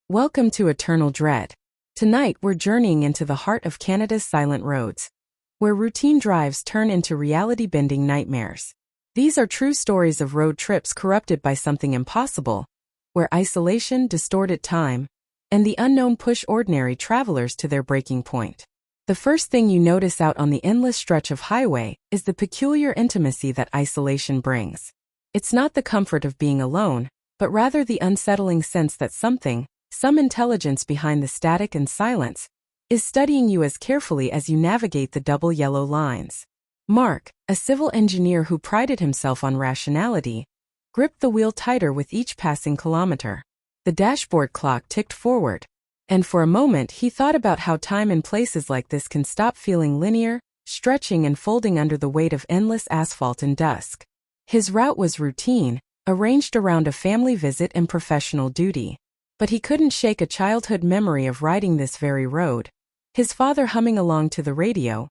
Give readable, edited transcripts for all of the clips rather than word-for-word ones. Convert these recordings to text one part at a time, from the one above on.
Welcome to Eternal Dread. Tonight we're journeying into the heart of Canada's silent roads, where routine drives turn into reality-bending nightmares. These are true stories of road trips corrupted by something impossible, where isolation, distorted time, and the unknown push ordinary travelers to their breaking point. The first thing you notice out on the endless stretch of highway is the peculiar intimacy that isolation brings. It's not the comfort of being alone, but rather the unsettling sense that some intelligence behind the static and silence, is studying you as carefully as you navigate the double yellow lines. Mark, a civil engineer who prided himself on rationality, gripped the wheel tighter with each passing kilometer. The dashboard clock ticked forward, and for a moment he thought about how time in places like this can stop feeling linear, stretching and folding under the weight of endless asphalt and dusk. His route was routine, arranged around a family visit and professional duty. But he couldn't shake a childhood memory of riding this very road, his father humming along to the radio,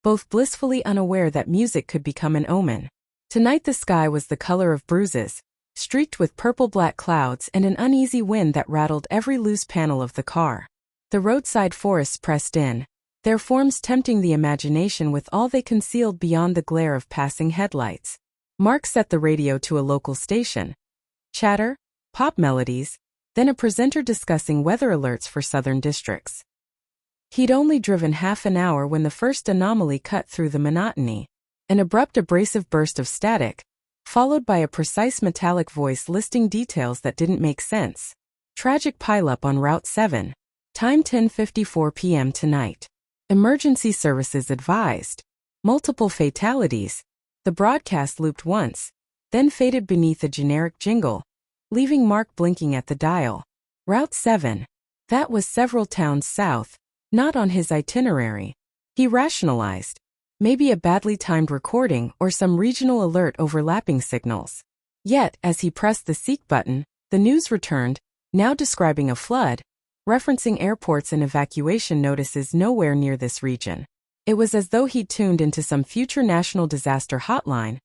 both blissfully unaware that music could become an omen. Tonight the sky was the color of bruises, streaked with purple-black clouds and an uneasy wind that rattled every loose panel of the car. The roadside forests pressed in, their forms tempting the imagination with all they concealed beyond the glare of passing headlights. Mark set the radio to a local station. Chatter, pop melodies, then a presenter discussing weather alerts for southern districts. He'd only driven half an hour when the first anomaly cut through the monotony. An abrupt abrasive burst of static, followed by a precise metallic voice listing details that didn't make sense. Tragic pileup on Route 7. Time 10:54 p.m. tonight. Emergency services advised. Multiple fatalities. The broadcast looped once, then faded beneath a generic jingle, leaving Mark blinking at the dial. Route 7. That was several towns south, not on his itinerary. He rationalized. Maybe a badly timed recording or some regional alert overlapping signals. Yet, as he pressed the seek button, the news returned, now describing a flood, referencing airports and evacuation notices nowhere near this region. It was as though he'd tuned into some future national disaster hotline,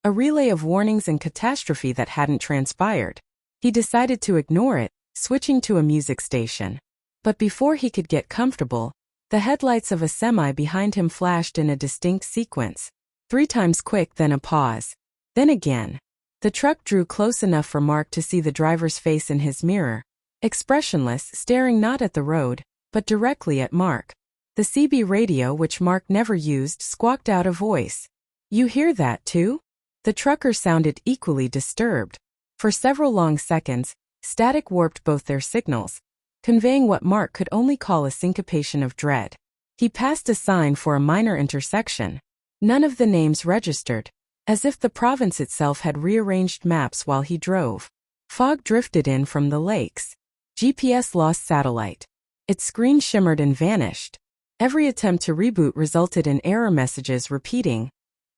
a relay of warnings and catastrophe that hadn't transpired. He decided to ignore it, switching to a music station. But before he could get comfortable, the headlights of a semi behind him flashed in a distinct sequence. 3 times quick, then a pause. Then again. The truck drew close enough for Mark to see the driver's face in his mirror, expressionless, staring not at the road, but directly at Mark. The CB radio, which Mark never used, squawked out a voice. "You hear that too?" The trucker sounded equally disturbed. For several long seconds, static warped both their signals, conveying what Mark could only call a syncopation of dread. He passed a sign for a minor intersection. None of the names registered, as if the province itself had rearranged maps while he drove. Fog drifted in from the lakes. GPS lost satellite. Its screen shimmered and vanished. Every attempt to reboot resulted in error messages repeating,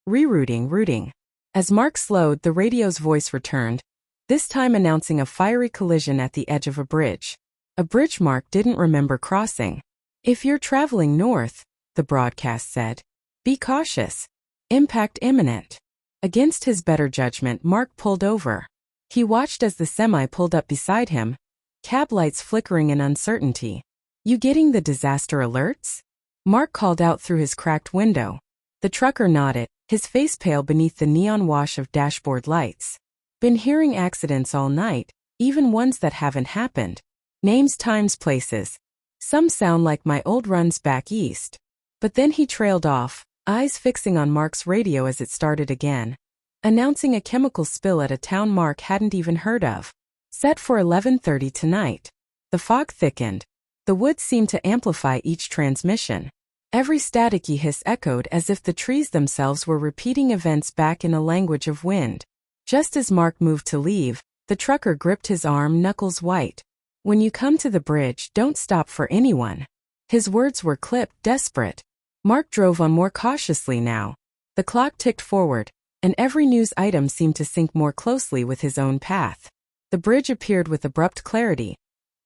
routing. As Mark slowed, the radio's voice returned, this time announcing a fiery collision at the edge of a bridge. A bridge Mark didn't remember crossing. "If you're traveling north," the broadcast said, "be cautious. Impact imminent." Against his better judgment, Mark pulled over. He watched as the semi pulled up beside him, cab lights flickering in uncertainty. "You getting the disaster alerts?" Mark called out through his cracked window. The trucker nodded, his face pale beneath the neon wash of dashboard lights. "Been hearing accidents all night, even ones that haven't happened. Names, times, places. Some sound like my old runs back east." But then he trailed off, eyes fixing on Mark's radio as it started again, announcing a chemical spill at a town Mark hadn't even heard of. Set for 11:30 tonight. The fog thickened. The woods seemed to amplify each transmission. Every staticky hiss echoed as if the trees themselves were repeating events back in a language of wind. Just as Mark moved to leave, the trucker gripped his arm, knuckles white. "When you come to the bridge, don't stop for anyone." His words were clipped, desperate. Mark drove on more cautiously now. The clock ticked forward, and every news item seemed to sync more closely with his own path. The bridge appeared with abrupt clarity.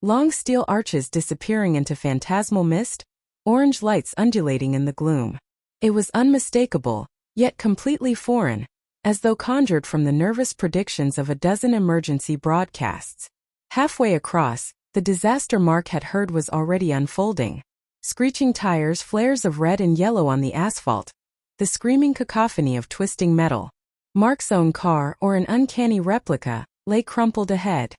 Long steel arches disappearing into phantasmal mist, orange lights undulating in the gloom. It was unmistakable, yet completely foreign, as though conjured from the nervous predictions of a dozen emergency broadcasts. Halfway across, The disaster Mark had heard was already unfolding. Screeching tires, flares of red and yellow on the asphalt, the screaming cacophony of twisting metal. Mark's own car, or an uncanny replica, lay crumpled ahead.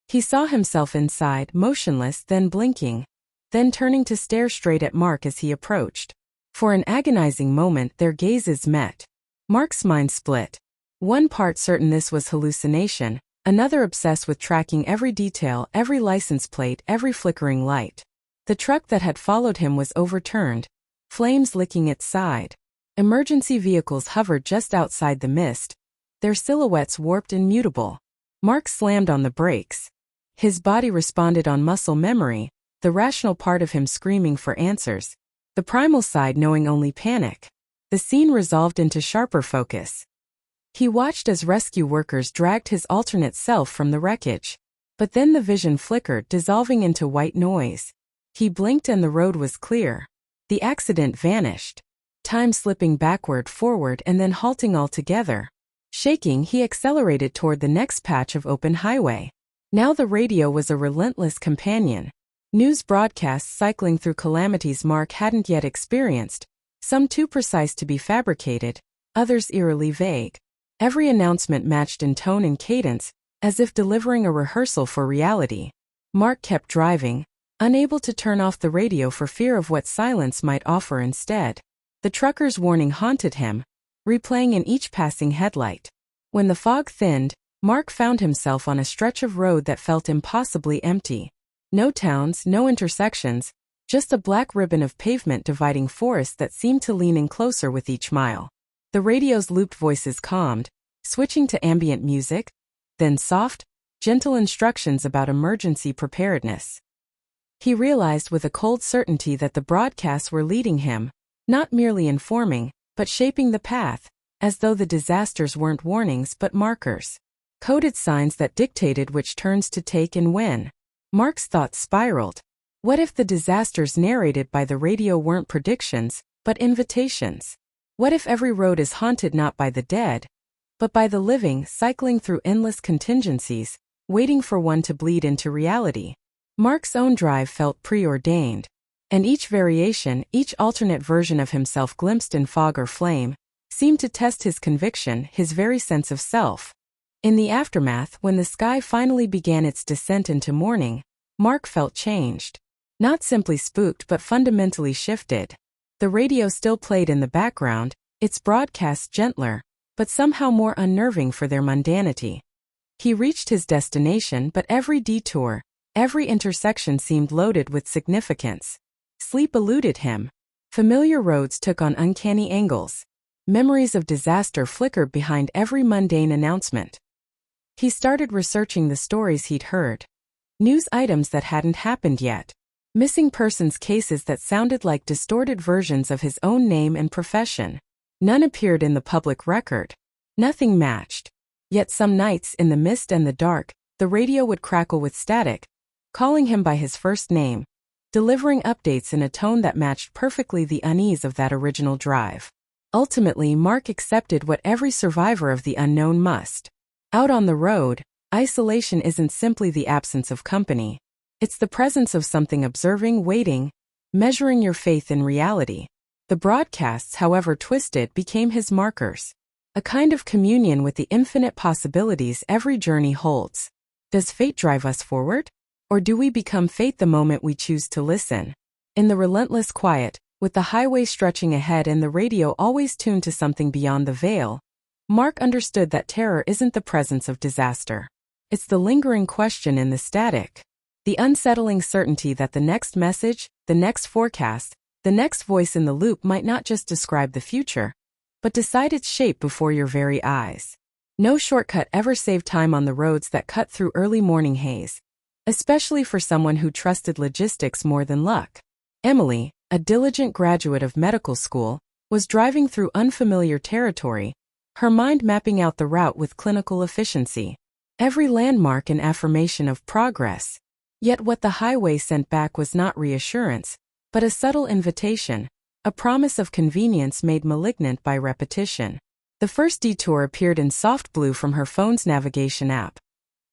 He saw himself inside, motionless, then blinking, then turning to stare straight at Mark as he approached. For an agonizing moment their gazes met. Mark's mind split. One part certain this was hallucination, another obsessed with tracking every detail, every license plate, every flickering light. The truck that had followed him was overturned, flames licking its side. Emergency vehicles hovered just outside the mist, their silhouettes warped and mutable. Mark slammed on the brakes. His body responded on muscle memory, the rational part of him screaming for answers, the primal side knowing only panic. The scene resolved into sharper focus. He watched as rescue workers dragged his alternate self from the wreckage. But then the vision flickered, dissolving into white noise. He blinked and the road was clear. The accident vanished. Time slipping backward, forward, and then halting altogether. Shaking, he accelerated toward the next patch of open highway. Now the radio was a relentless companion. News broadcasts cycling through calamities Mark hadn't yet experienced, some too precise to be fabricated, others eerily vague. Every announcement matched in tone and cadence, as if delivering a rehearsal for reality. Mark kept driving, unable to turn off the radio for fear of what silence might offer instead. The trucker's warning haunted him, replaying in each passing headlight. When the fog thinned, Mark found himself on a stretch of road that felt impossibly empty. No towns, no intersections, just a black ribbon of pavement dividing forests that seemed to lean in closer with each mile. The radio's looped voices calmed, switching to ambient music, then soft, gentle instructions about emergency preparedness. He realized with a cold certainty that the broadcasts were leading him, not merely informing, but shaping the path, as though the disasters weren't warnings but markers. Coded signs that dictated which turns to take and when. Mark's thoughts spiraled. What if the disasters narrated by the radio weren't predictions, but invitations? What if every road is haunted not by the dead, but by the living, cycling through endless contingencies, waiting for one to bleed into reality? Mark's own drive felt preordained, and each variation, each alternate version of himself glimpsed in fog or flame, seemed to test his conviction, his very sense of self. In the aftermath, when the sky finally began its descent into morning, Mark felt changed. Not simply spooked but fundamentally shifted. The radio still played in the background, its broadcasts gentler, but somehow more unnerving for their mundanity. He reached his destination, but every detour, every intersection seemed loaded with significance. Sleep eluded him. Familiar roads took on uncanny angles. Memories of disaster flickered behind every mundane announcement. He started researching the stories he'd heard. News items that hadn't happened yet. Missing persons cases that sounded like distorted versions of his own name and profession. None appeared in the public record. Nothing matched. Yet some nights, in the mist and the dark, the radio would crackle with static, calling him by his first name, delivering updates in a tone that matched perfectly the unease of that original drive. Ultimately, Mark accepted what every survivor of the unknown must. Out on the road, isolation isn't simply the absence of company. It's the presence of something observing, waiting, measuring your faith in reality. The broadcasts, however twisted, became his markers. A kind of communion with the infinite possibilities every journey holds. Does fate drive us forward? Or do we become fate the moment we choose to listen? In the relentless quiet, with the highway stretching ahead and the radio always tuned to something beyond the veil, Mark understood that terror isn't the presence of disaster. It's the lingering question in the static. The unsettling certainty that the next message, the next forecast, the next voice in the loop might not just describe the future, but decide its shape before your very eyes. No shortcut ever saved time on the roads that cut through early morning haze, especially for someone who trusted logistics more than luck. Emily, a diligent graduate of medical school, was driving through unfamiliar territory, her mind mapping out the route with clinical efficiency. Every landmark an affirmation of progress. Yet what the highway sent back was not reassurance, but a subtle invitation, a promise of convenience made malignant by repetition. The first detour appeared in soft blue from her phone's navigation app.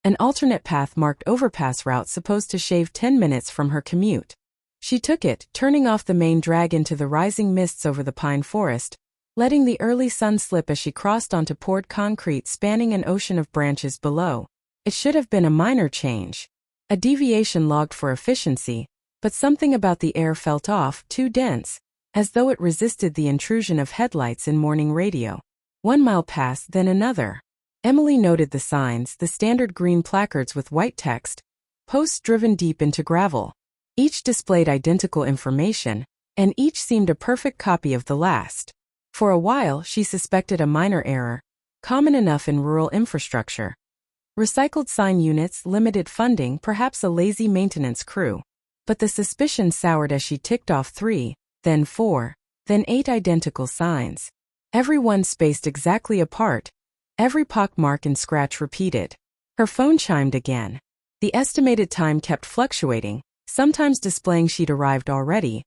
An alternate path marked overpass route supposed to shave 10 minutes from her commute. She took it, turning off the main drag into the rising mists over the pine forest, letting the early sun slip as she crossed onto poured concrete spanning an ocean of branches below. It should have been a minor change. A deviation logged for efficiency, but something about the air felt off, too dense, as though it resisted the intrusion of headlights in morning radio. 1 mile passed, then another. Emily noted the signs, the standard green placards with white text, posts driven deep into gravel. Each displayed identical information, and each seemed a perfect copy of the last. For a while, she suspected a minor error, common enough in rural infrastructure. Recycled sign units, limited funding, perhaps a lazy maintenance crew. But the suspicion soured as she ticked off 3, then 4, then 8 identical signs. Every one spaced exactly apart, every pockmark and scratch repeated. Her phone chimed again. The estimated time kept fluctuating, sometimes displaying she'd arrived already,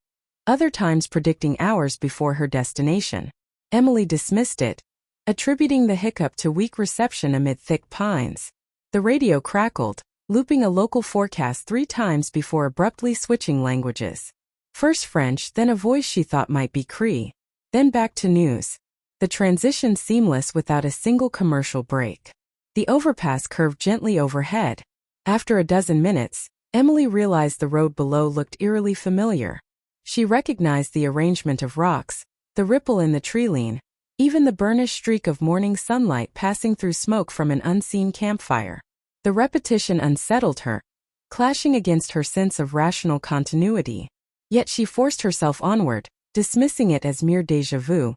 other times predicting hours before her destination. Emily dismissed it, attributing the hiccup to weak reception amid thick pines. The radio crackled, looping a local forecast 3 times before abruptly switching languages. First French, then a voice she thought might be Cree. Then back to news. The transition seamless without a single commercial break. The overpass curved gently overhead. After a dozen minutes, Emily realized the road below looked eerily familiar. She recognized the arrangement of rocks, the ripple in the treeline, even the burnished streak of morning sunlight passing through smoke from an unseen campfire. The repetition unsettled her, clashing against her sense of rational continuity. Yet she forced herself onward, dismissing it as mere déjà vu,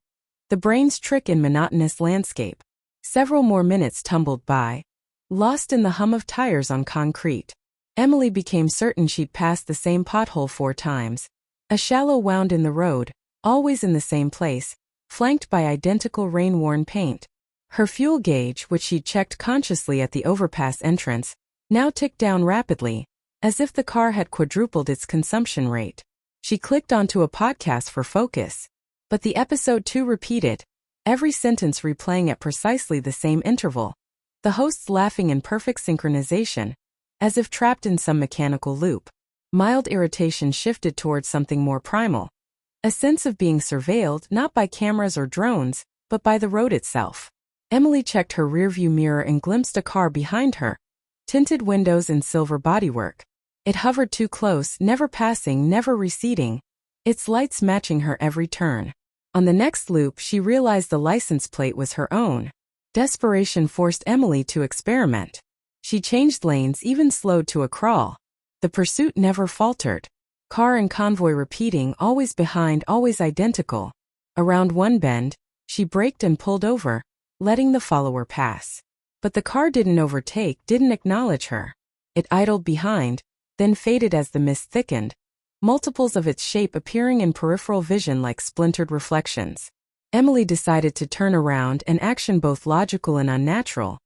the brain's trick in monotonous landscape. Several more minutes tumbled by, lost in the hum of tires on concrete. Emily became certain she'd passed the same pothole 4 times. A shallow wound in the road, always in the same place, flanked by identical rain-worn paint. Her fuel gauge, which she'd checked consciously at the overpass entrance, now ticked down rapidly, as if the car had quadrupled its consumption rate. She clicked onto a podcast for focus. But the episode 2 repeated, every sentence replaying at precisely the same interval. The hosts laughing in perfect synchronization, as if trapped in some mechanical loop. Mild irritation shifted towards something more primal. A sense of being surveilled not by cameras or drones, but by the road itself. Emily checked her rearview mirror and glimpsed a car behind her. Tinted windows and silver bodywork. It hovered too close, never passing, never receding, its lights matching her every turn. On the next loop, she realized the license plate was her own. Desperation forced Emily to experiment. She changed lanes, even slowed to a crawl. The pursuit never faltered. Car and convoy repeating, always behind, always identical. Around one bend, she braked and pulled over, letting the follower pass. But the car didn't overtake, didn't acknowledge her. It idled behind, then faded as the mist thickened, multiples of its shape appearing in peripheral vision like splintered reflections. Emily decided to turn around, an action both logical and unnatural.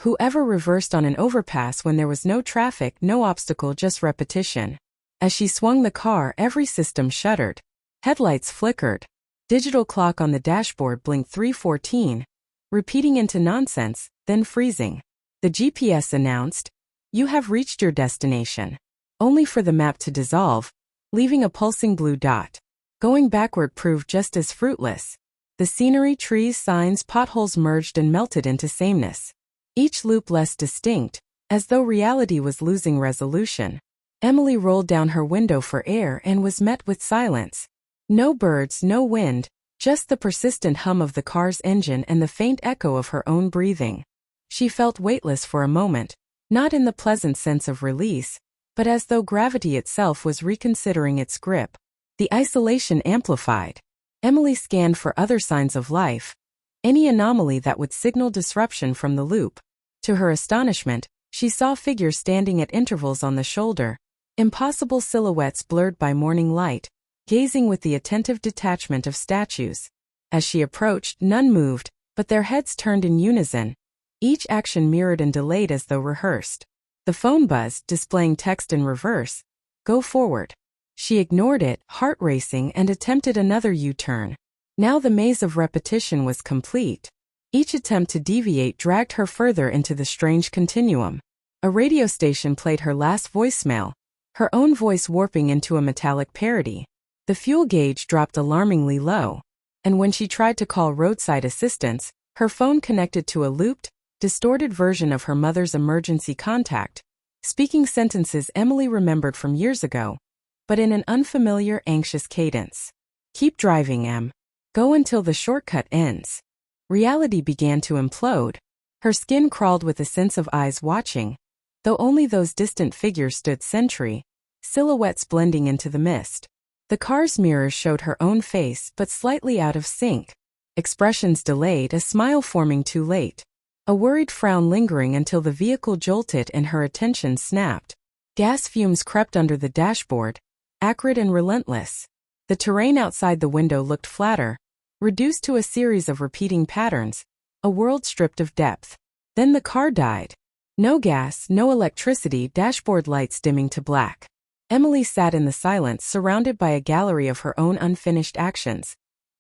Whoever reversed on an overpass when there was no traffic, no obstacle, just repetition? As she swung the car, every system shuddered. Headlights flickered. Digital clock on the dashboard blinked 3:14, repeating into nonsense, then freezing. The GPS announced, "You have reached your destination," only for the map to dissolve, leaving a pulsing blue dot. Going backward proved just as fruitless. The scenery, trees, signs, potholes merged and melted into sameness. Each loop less distinct, as though reality was losing resolution. Emily rolled down her window for air and was met with silence. No birds, no wind, just the persistent hum of the car's engine and the faint echo of her own breathing. She felt weightless for a moment, not in the pleasant sense of release, but as though gravity itself was reconsidering its grip. The isolation amplified. Emily scanned for other signs of life, any anomaly that would signal disruption from the loop. To her astonishment, she saw figures standing at intervals on the shoulder, impossible silhouettes blurred by morning light, gazing with the attentive detachment of statues. As she approached, none moved, but their heads turned in unison, each action mirrored and delayed as though rehearsed. The phone buzzed, displaying text in reverse, "Go forward." She ignored it, heart racing, and attempted another U-turn. Now the maze of repetition was complete. Each attempt to deviate dragged her further into the strange continuum. A radio station played her last voicemail, her own voice warping into a metallic parody. The fuel gauge dropped alarmingly low, and when she tried to call roadside assistance, her phone connected to a looped, distorted version of her mother's emergency contact, speaking sentences Emily remembered from years ago, but in an unfamiliar, anxious cadence. "Keep driving, Em. Go until the shortcut ends." Reality began to implode. Her skin crawled with a sense of eyes watching, though only those distant figures stood sentry, silhouettes blending into the mist. The car's mirrors showed her own face but slightly out of sync. Expressions delayed, a smile forming too late. A worried frown lingering until the vehicle jolted and her attention snapped. Gas fumes crept under the dashboard, acrid and relentless. The terrain outside the window looked flatter, reduced to a series of repeating patterns, a world stripped of depth. Then the car died. No gas, no electricity, dashboard lights dimming to black. Emily sat in the silence, surrounded by a gallery of her own unfinished actions.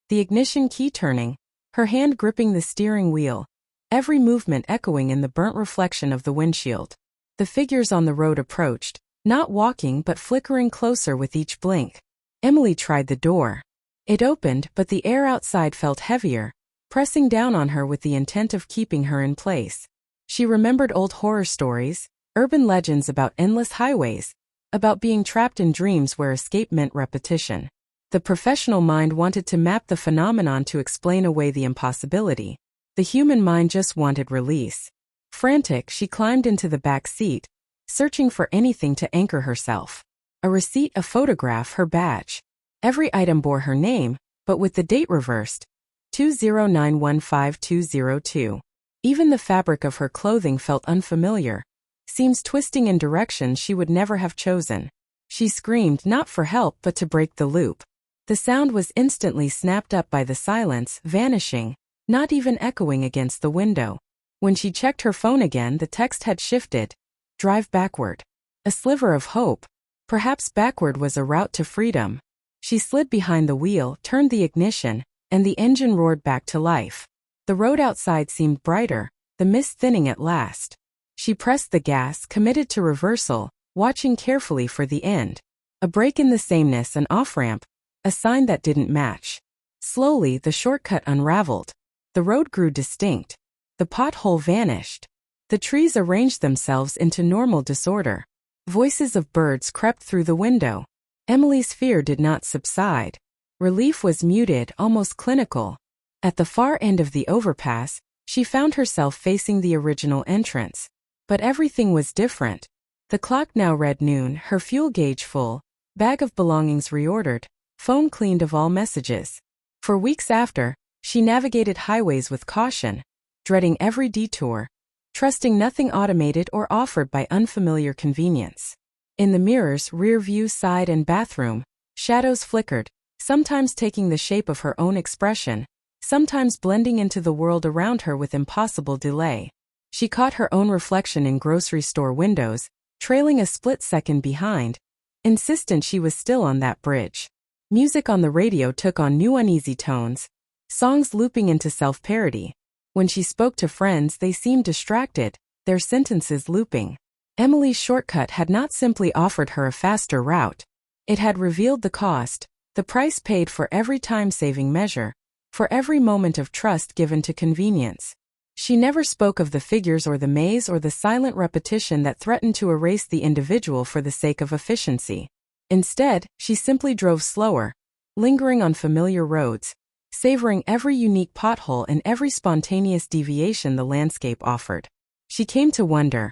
The ignition key turning, her hand gripping the steering wheel, every movement echoing in the burnt reflection of the windshield. The figures on the road approached, not walking but flickering closer with each blink. Emily tried the door. It opened, but the air outside felt heavier, pressing down on her with the intent of keeping her in place. She remembered old horror stories, urban legends about endless highways, about being trapped in dreams where escape meant repetition. The professional mind wanted to map the phenomenon to explain away the impossibility. The human mind just wanted release. Frantic, she climbed into the back seat, searching for anything to anchor herself. A receipt, a photograph, her badge. Every item bore her name, but with the date reversed. 20915-202. Even the fabric of her clothing felt unfamiliar, seams twisting in directions she would never have chosen. She screamed, not for help but to break the loop. The sound was instantly snapped up by the silence, vanishing, not even echoing against the window. When she checked her phone again, the text had shifted. Drive backward. A sliver of hope. Perhaps backward was a route to freedom. She slid behind the wheel, turned the ignition, and the engine roared back to life. The road outside seemed brighter, the mist thinning at last. She pressed the gas, committed to reversal, watching carefully for the end. A break in the sameness, an off-ramp, a sign that didn't match. Slowly, the shortcut unraveled. The road grew distinct. The pothole vanished. The trees arranged themselves into normal disorder. Voices of birds crept through the window. Emily's fear did not subside. Relief was muted, almost clinical. At the far end of the overpass, she found herself facing the original entrance. But everything was different. The clock now read noon, her fuel gauge full, bag of belongings reordered, phone cleaned of all messages. For weeks after, she navigated highways with caution, dreading every detour, trusting nothing automated or offered by unfamiliar convenience. In the mirrors, rear view, side, and bathroom, shadows flickered, sometimes taking the shape of her own expression, sometimes blending into the world around her with impossible delay. She caught her own reflection in grocery store windows, trailing a split second behind, insistent she was still on that bridge. Music on the radio took on new uneasy tones, songs looping into self-parody. When she spoke to friends, they seemed distracted, their sentences looping. Emily's shortcut had not simply offered her a faster route. It had revealed the cost, the price paid for every time-saving measure, for every moment of trust given to convenience. She never spoke of the figures or the maze or the silent repetition that threatened to erase the individual for the sake of efficiency. Instead, she simply drove slower, lingering on familiar roads, savoring every unique pothole and every spontaneous deviation the landscape offered. She came to wonder,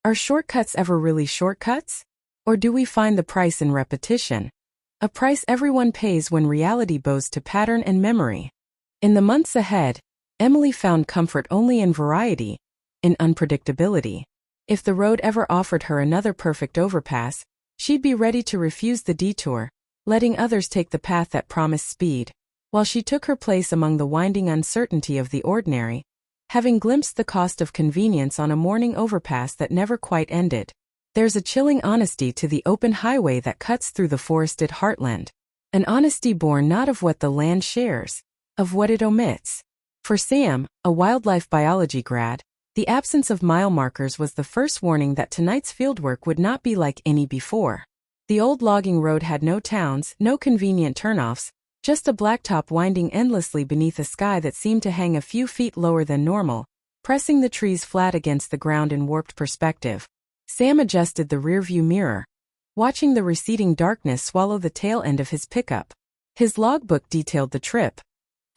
are shortcuts ever really shortcuts? Or do we find the price in repetition? A price everyone pays when reality bows to pattern and memory. In the months ahead, Emily found comfort only in variety, in unpredictability. If the road ever offered her another perfect overpass, she'd be ready to refuse the detour, letting others take the path that promised speed, while she took her place among the winding uncertainty of the ordinary, having glimpsed the cost of convenience on a morning overpass that never quite ended. There's a chilling honesty to the open highway that cuts through the forested heartland, an honesty born not of what the land shares, of what it omits. For Sam, a wildlife biology grad, The absence of mile markers was the first warning that tonight's fieldwork would not be like any before. The old logging road had no towns, no convenient turnoffs, just a blacktop winding endlessly beneath a sky that seemed to hang a few feet lower than normal, pressing the trees flat against the ground in warped perspective. Sam adjusted the rearview mirror, watching the receding darkness swallow the tail end of his pickup. His logbook detailed the trip.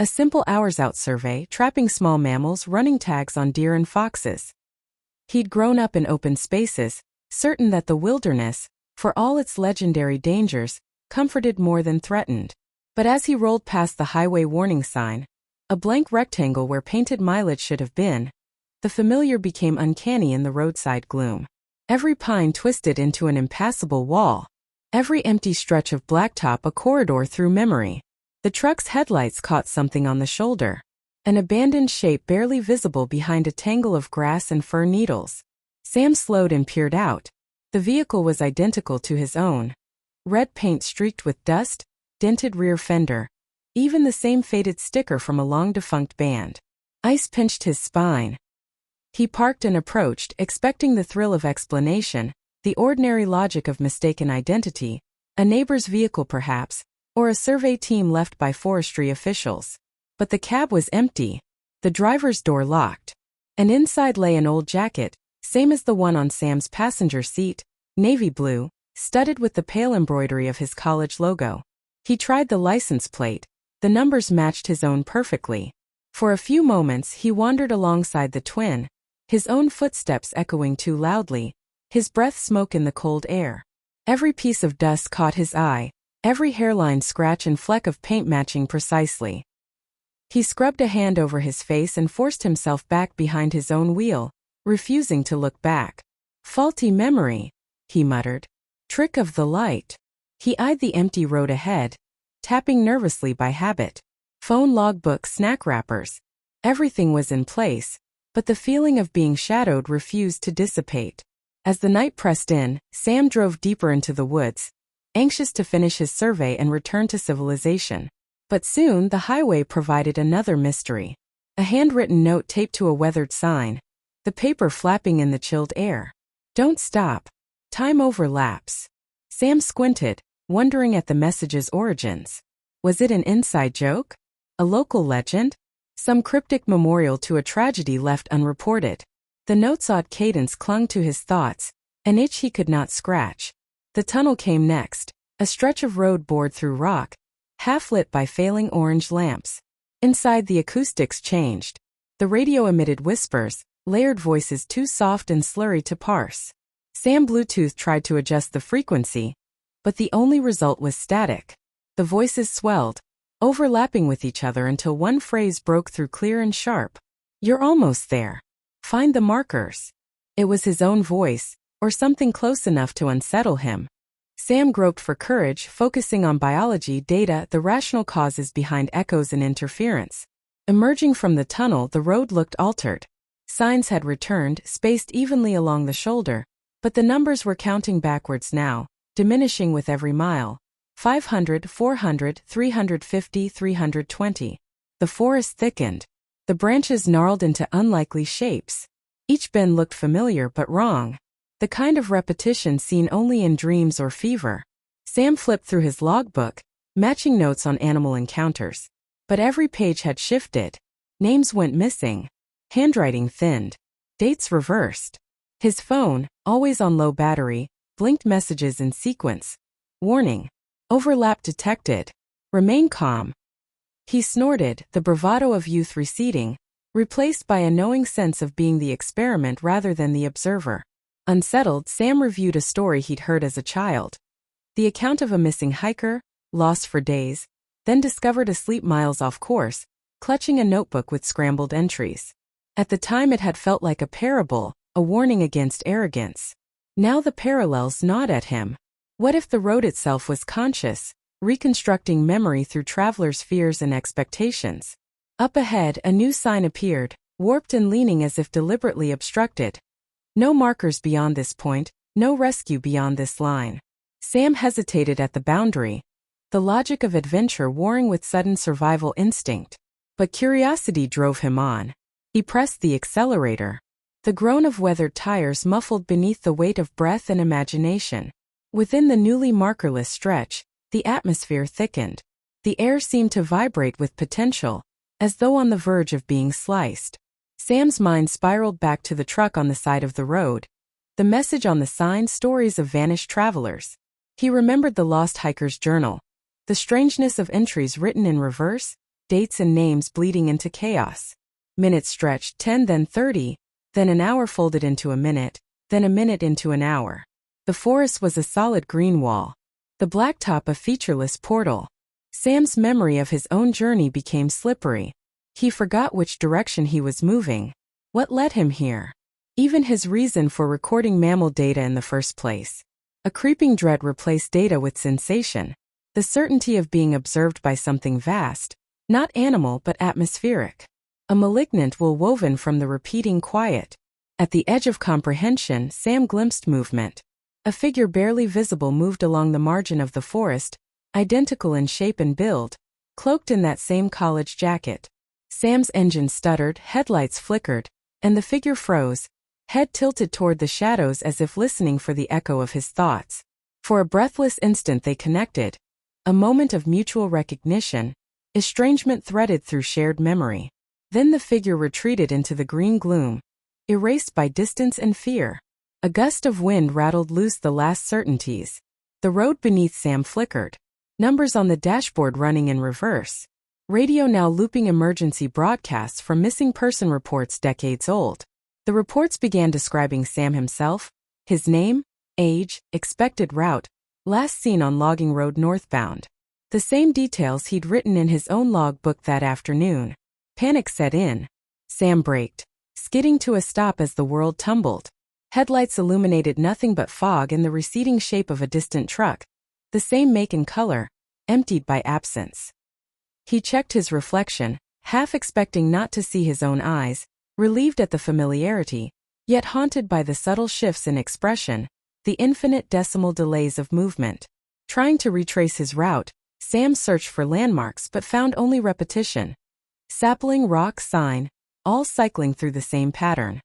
A simple hours-out survey, trapping small mammals, running tags on deer and foxes. He'd grown up in open spaces, certain that the wilderness, for all its legendary dangers, comforted more than threatened. But as he rolled past the highway warning sign, a blank rectangle where painted mileage should have been, the familiar became uncanny in the roadside gloom. Every pine twisted into an impassable wall. Every empty stretch of blacktop a corridor through memory. The truck's headlights caught something on the shoulder. An abandoned shape barely visible behind a tangle of grass and fir needles. Sam slowed and peered out. The vehicle was identical to his own. Red paint streaked with dust, dented rear fender. Even the same faded sticker from a long-defunct band. Ice pinched his spine. He parked and approached, expecting the thrill of explanation, the ordinary logic of mistaken identity, a neighbor's vehicle perhaps, or a survey team left by forestry officials. But the cab was empty, the driver's door locked, and inside lay an old jacket, same as the one on Sam's passenger seat, navy blue, studded with the pale embroidery of his college logo. He tried the license plate. The numbers matched his own perfectly. For a few moments he wandered alongside the twin, his own footsteps echoing too loudly, his breath smoke in the cold air. Every piece of dust caught his eye, every hairline, scratch and fleck of paint matching precisely. He scrubbed a hand over his face and forced himself back behind his own wheel, refusing to look back. Faulty memory, he muttered. Trick of the light. He eyed the empty road ahead, tapping nervously by habit. Phone, logbook, snack wrappers. Everything was in place, but the feeling of being shadowed refused to dissipate. As the night pressed in, Sam drove deeper into the woods, anxious to finish his survey and return to civilization. But soon the highway provided another mystery. A handwritten note taped to a weathered sign, the paper flapping in the chilled air. Don't stop. Time overlaps. Sam squinted, wondering at the message's origins. Was it an inside joke? A local legend? Some cryptic memorial to a tragedy left unreported? The note's odd cadence clung to his thoughts, an itch he could not scratch. The tunnel came next, a stretch of road bored through rock, half lit by failing orange lamps. Inside, the acoustics changed. The radio emitted whispers, layered voices too soft and slurry to parse. Sam Bluetooth tried to adjust the frequency, but the only result was static. The voices swelled, overlapping with each other until one phrase broke through clear and sharp. You're almost there. Find the markers. It was his own voice, or something close enough to unsettle him. Sam groped for courage, focusing on biology, data, the rational causes behind echoes and interference. Emerging from the tunnel, the road looked altered. Signs had returned, spaced evenly along the shoulder, but the numbers were counting backwards now, diminishing with every mile. 500, 400, 350, 320. The forest thickened. The branches gnarled into unlikely shapes. Each bend looked familiar but wrong. The kind of repetition seen only in dreams or fever. Sam flipped through his logbook, matching notes on animal encounters. But every page had shifted. Names went missing. Handwriting thinned. Dates reversed. His phone, always on low battery, blinked messages in sequence. Warning. Overlap detected. Remain calm. He snorted, the bravado of youth receding, replaced by a knowing sense of being the experiment rather than the observer. Unsettled, Sam reviewed a story he'd heard as a child. The account of a missing hiker, lost for days, then discovered asleep miles off course, clutching a notebook with scrambled entries. At the time it had felt like a parable, a warning against arrogance. Now the parallels gnawed at him. What if the road itself was conscious, reconstructing memory through travelers' fears and expectations? Up ahead, a new sign appeared, warped and leaning as if deliberately obstructed. No markers beyond this point, no rescue beyond this line. Sam hesitated at the boundary, the logic of adventure warring with sudden survival instinct. But curiosity drove him on. He pressed the accelerator. The groan of weathered tires muffled beneath the weight of breath and imagination. Within the newly markerless stretch, the atmosphere thickened. The air seemed to vibrate with potential, as though on the verge of being sliced. Sam's mind spiraled back to the truck on the side of the road. The message on the sign, stories of vanished travelers. He remembered the lost hiker's journal. The strangeness of entries written in reverse, dates and names bleeding into chaos. Minutes stretched, 10, then 30, then an hour folded into a minute, then a minute into an hour. The forest was a solid green wall. The blacktop a featureless portal. Sam's memory of his own journey became slippery. He forgot which direction he was moving. What led him here? Even his reason for recording mammal data in the first place. A creeping dread replaced data with sensation. The certainty of being observed by something vast, not animal but atmospheric. A malignant will woven from the repeating quiet. At the edge of comprehension, Sam glimpsed movement. A figure barely visible moved along the margin of the forest, identical in shape and build, cloaked in that same college jacket. Sam's engine stuttered, headlights flickered, and the figure froze, head tilted toward the shadows as if listening for the echo of his thoughts. For a breathless instant they connected. A moment of mutual recognition, estrangement threaded through shared memory. Then the figure retreated into the green gloom, erased by distance and fear. A gust of wind rattled loose the last certainties. The road beneath Sam flickered. Numbers on the dashboard running in reverse. Radio now looping emergency broadcasts from missing person reports decades old. The reports began describing Sam himself, his name, age, expected route, last seen on logging road northbound. The same details he'd written in his own logbook that afternoon. Panic set in. Sam braked, skidding to a stop as the world tumbled. Headlights illuminated nothing but fog and the receding shape of a distant truck. The same make and color, emptied by absence. He checked his reflection, half expecting not to see his own eyes, relieved at the familiarity, yet haunted by the subtle shifts in expression, the infinite decimal delays of movement. Trying to retrace his route, Sam searched for landmarks but found only repetition. Sapling, rock, sign, all cycling through the same pattern.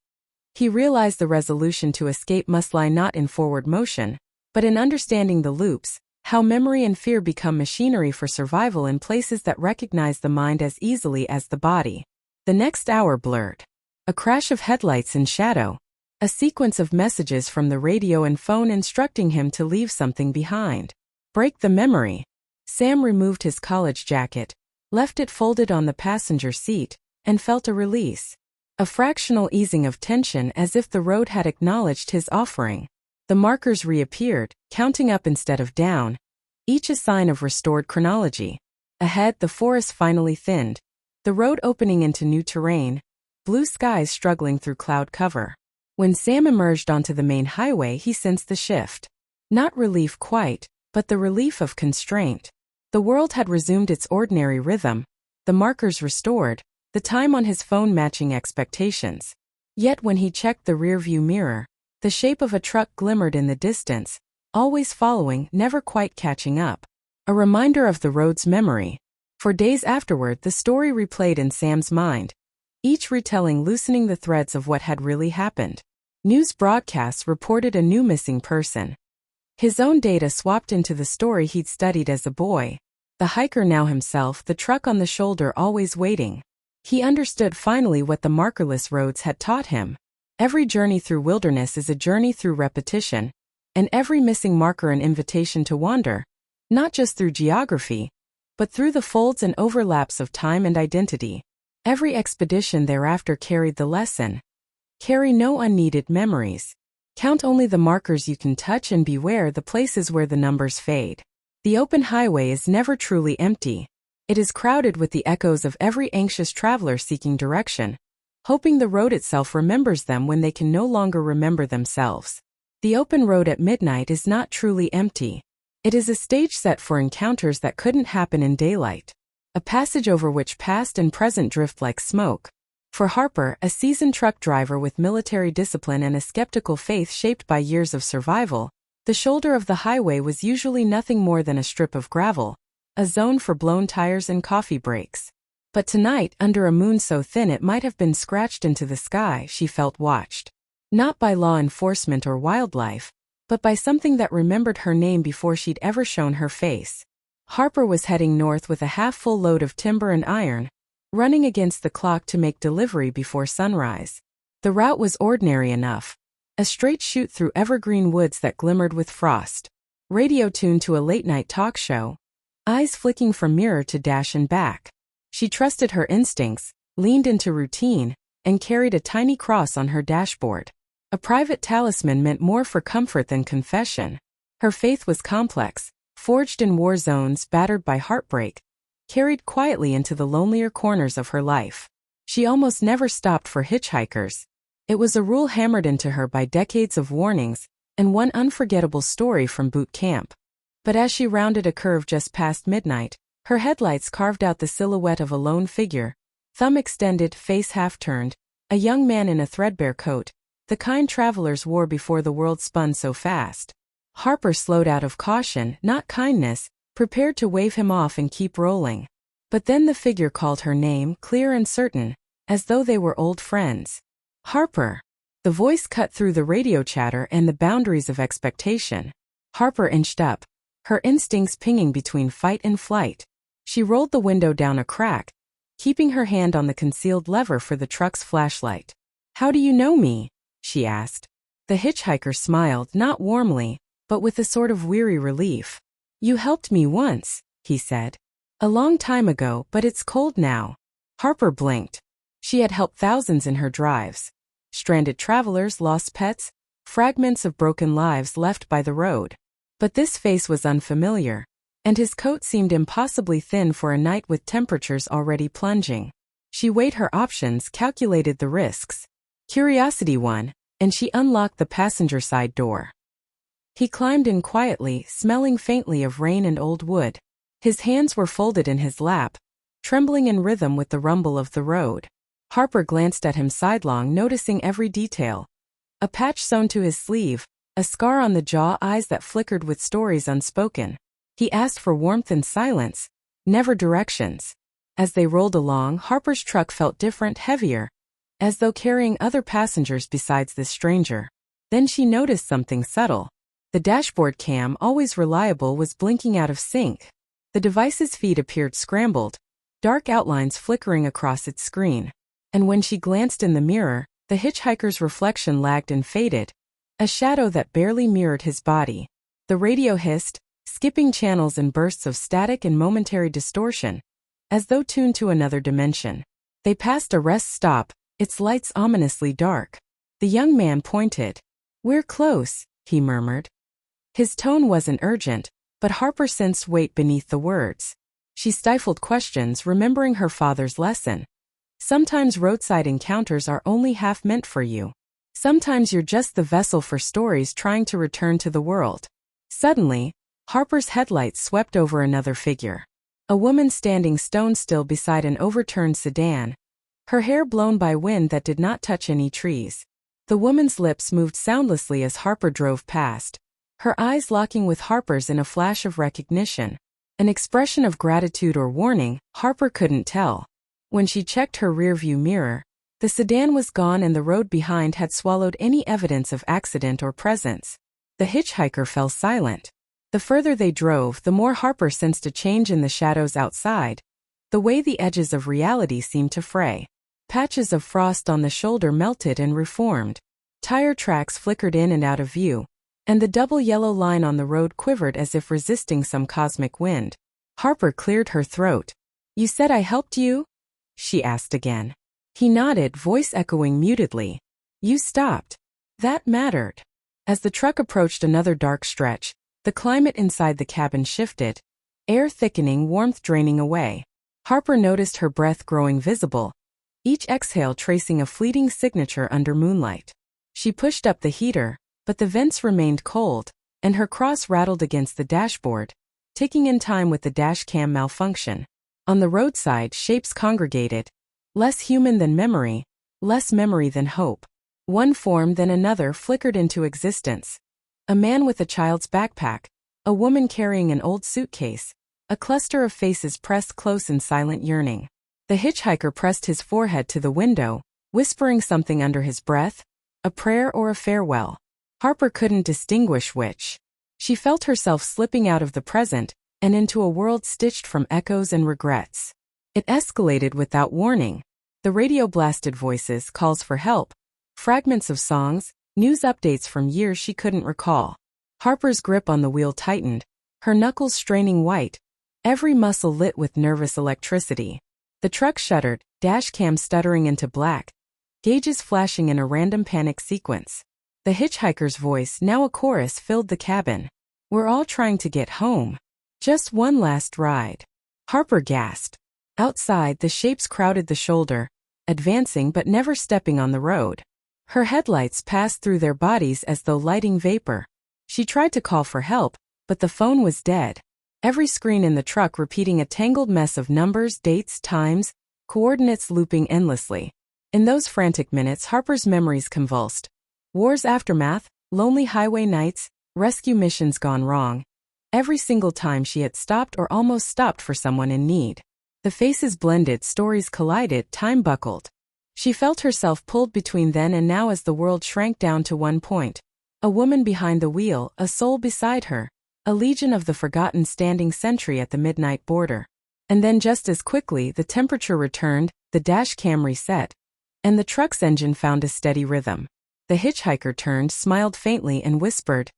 He realized the resolution to escape must lie not in forward motion, but in understanding the loops, how memory and fear become machinery for survival in places that recognize the mind as easily as the body. The next hour blurred. A crash of headlights in shadow. A sequence of messages from the radio and phone instructing him to leave something behind. Break the memory. Sam removed his college jacket, left it folded on the passenger seat, and felt a release. A fractional easing of tension as if the road had acknowledged his offering. The markers reappeared, counting up instead of down, each a sign of restored chronology. Ahead, the forest finally thinned, the road opening into new terrain, blue skies struggling through cloud cover. When Sam emerged onto the main highway, he sensed the shift. Not relief quite, but the relief of constraint. The world had resumed its ordinary rhythm, the markers restored, the time on his phone matching expectations. Yet when he checked the rearview mirror, the shape of a truck glimmered in the distance, always following, never quite catching up. A reminder of the road's memory. For days afterward, the story replayed in Sam's mind, each retelling loosening the threads of what had really happened. News broadcasts reported a new missing person. His own data swapped into the story he'd studied as a boy. The hiker now himself, the truck on the shoulder always waiting. He understood finally what the markerless roads had taught him. Every journey through wilderness is a journey through repetition, and every missing marker an invitation to wander, not just through geography, but through the folds and overlaps of time and identity. Every expedition thereafter carried the lesson. Carry no unneeded memories. Count only the markers you can touch and beware the places where the numbers fade. The open highway is never truly empty. It is crowded with the echoes of every anxious traveler seeking direction, hoping the road itself remembers them when they can no longer remember themselves. The open road at midnight is not truly empty. It is a stage set for encounters that couldn't happen in daylight. A passage over which past and present drift like smoke. For Harper, a seasoned truck driver with military discipline and a skeptical faith shaped by years of survival, the shoulder of the highway was usually nothing more than a strip of gravel, a zone for blown tires and coffee breaks. But tonight, under a moon so thin it might have been scratched into the sky, she felt watched. Not by law enforcement or wildlife, but by something that remembered her name before she'd ever shown her face. Harper was heading north with a half-full load of timber and iron, running against the clock to make delivery before sunrise. The route was ordinary enough. A straight shoot through evergreen woods that glimmered with frost. Radio tuned to a late-night talk show. Eyes flicking from mirror to dash and back. She trusted her instincts, leaned into routine, and carried a tiny cross on her dashboard. A private talisman meant more for comfort than confession. Her faith was complex, forged in war zones, battered by heartbreak, carried quietly into the lonelier corners of her life. She almost never stopped for hitchhikers. It was a rule hammered into her by decades of warnings and one unforgettable story from boot camp. But as she rounded a curve just past midnight, her headlights carved out the silhouette of a lone figure, thumb extended, face half-turned, a young man in a threadbare coat, the kind travelers wore before the world spun so fast. Harper slowed out of caution, not kindness, prepared to wave him off and keep rolling. But then the figure called her name, clear and certain, as though they were old friends. Harper. The voice cut through the radio chatter and the boundaries of expectation. Harper inched up, her instincts pinging between fight and flight. She rolled the window down a crack, keeping her hand on the concealed lever for the truck's flashlight. "How do you know me?" she asked. The hitchhiker smiled, not warmly, but with a sort of weary relief. "You helped me once," he said. "A long time ago, but it's cold now." Harper blinked. She had helped thousands in her drives. Stranded travelers, lost pets, fragments of broken lives left by the road. But this face was unfamiliar, and his coat seemed impossibly thin for a night with temperatures already plunging. She weighed her options, calculated the risks. Curiosity won, and she unlocked the passenger side door. He climbed in quietly, smelling faintly of rain and old wood. His hands were folded in his lap, trembling in rhythm with the rumble of the road. Harper glanced at him sidelong, noticing every detail. A patch sewn to his sleeve, a scar on the jaw, eyes that flickered with stories unspoken. He asked for warmth and silence, never directions. As they rolled along, Harper's truck felt different, heavier, as though carrying other passengers besides this stranger. Then she noticed something subtle. The dashboard cam, always reliable, was blinking out of sync. The device's feed appeared scrambled, dark outlines flickering across its screen. And when she glanced in the mirror, the hitchhiker's reflection lagged and faded, a shadow that barely mirrored his body. The radio hissed, skipping channels in bursts of static and momentary distortion, as though tuned to another dimension. They passed a rest stop, its lights ominously dark. The young man pointed. "We're close," he murmured. His tone wasn't urgent, but Harper sensed weight beneath the words. She stifled questions, remembering her father's lesson. Sometimes roadside encounters are only half meant for you. Sometimes you're just the vessel for stories trying to return to the world. Suddenly, Harper's headlights swept over another figure. A woman standing stone still beside an overturned sedan, her hair blown by wind that did not touch any trees. The woman's lips moved soundlessly as Harper drove past, her eyes locking with Harper's in a flash of recognition. An expression of gratitude or warning, Harper couldn't tell. When she checked her rearview mirror, the sedan was gone and the road behind had swallowed any evidence of accident or presence. The hitchhiker fell silent. The further they drove, the more Harper sensed a change in the shadows outside, the way the edges of reality seemed to fray. Patches of frost on the shoulder melted and reformed. Tire tracks flickered in and out of view, and the double yellow line on the road quivered as if resisting some cosmic wind. Harper cleared her throat. "You said I helped you?" she asked again. He nodded, voice echoing mutedly. "You stopped. That mattered." As the truck approached another dark stretch, the climate inside the cabin shifted, air thickening, warmth draining away. Harper noticed her breath growing visible, each exhale tracing a fleeting signature under moonlight. She pushed up the heater, but the vents remained cold, and her cross rattled against the dashboard, ticking in time with the dash cam malfunction. On the roadside, shapes congregated, less human than memory, less memory than hope. One form then another flickered into existence. A man with a child's backpack, a woman carrying an old suitcase, a cluster of faces pressed close in silent yearning. The hitchhiker pressed his forehead to the window, whispering something under his breath, a prayer or a farewell. Harper couldn't distinguish which. She felt herself slipping out of the present and into a world stitched from echoes and regrets. It escalated without warning. The radio blasted voices, calls for help, fragments of songs, news updates from years she couldn't recall. Harper's grip on the wheel tightened, her knuckles straining white, every muscle lit with nervous electricity. The truck shuddered, dashcam stuttering into black, gauges flashing in a random panic sequence. The hitchhiker's voice, now a chorus, filled the cabin. "We're all trying to get home. Just one last ride." Harper gasped. Outside, the shapes crowded the shoulder, advancing but never stepping on the road. Her headlights passed through their bodies as though lighting vapor. She tried to call for help, but the phone was dead. Every screen in the truck repeating a tangled mess of numbers, dates, times, coordinates looping endlessly. In those frantic minutes, Harper's memories convulsed. War's aftermath, lonely highway nights, rescue missions gone wrong. Every single time she had stopped or almost stopped for someone in need. The faces blended, stories collided, time buckled. She felt herself pulled between then and now as the world shrank down to one point. A woman behind the wheel, a soul beside her, a legion of the forgotten standing sentry at the midnight border. And then just as quickly the temperature returned, the dash cam reset, and the truck's engine found a steady rhythm. The hitchhiker turned, smiled faintly and whispered,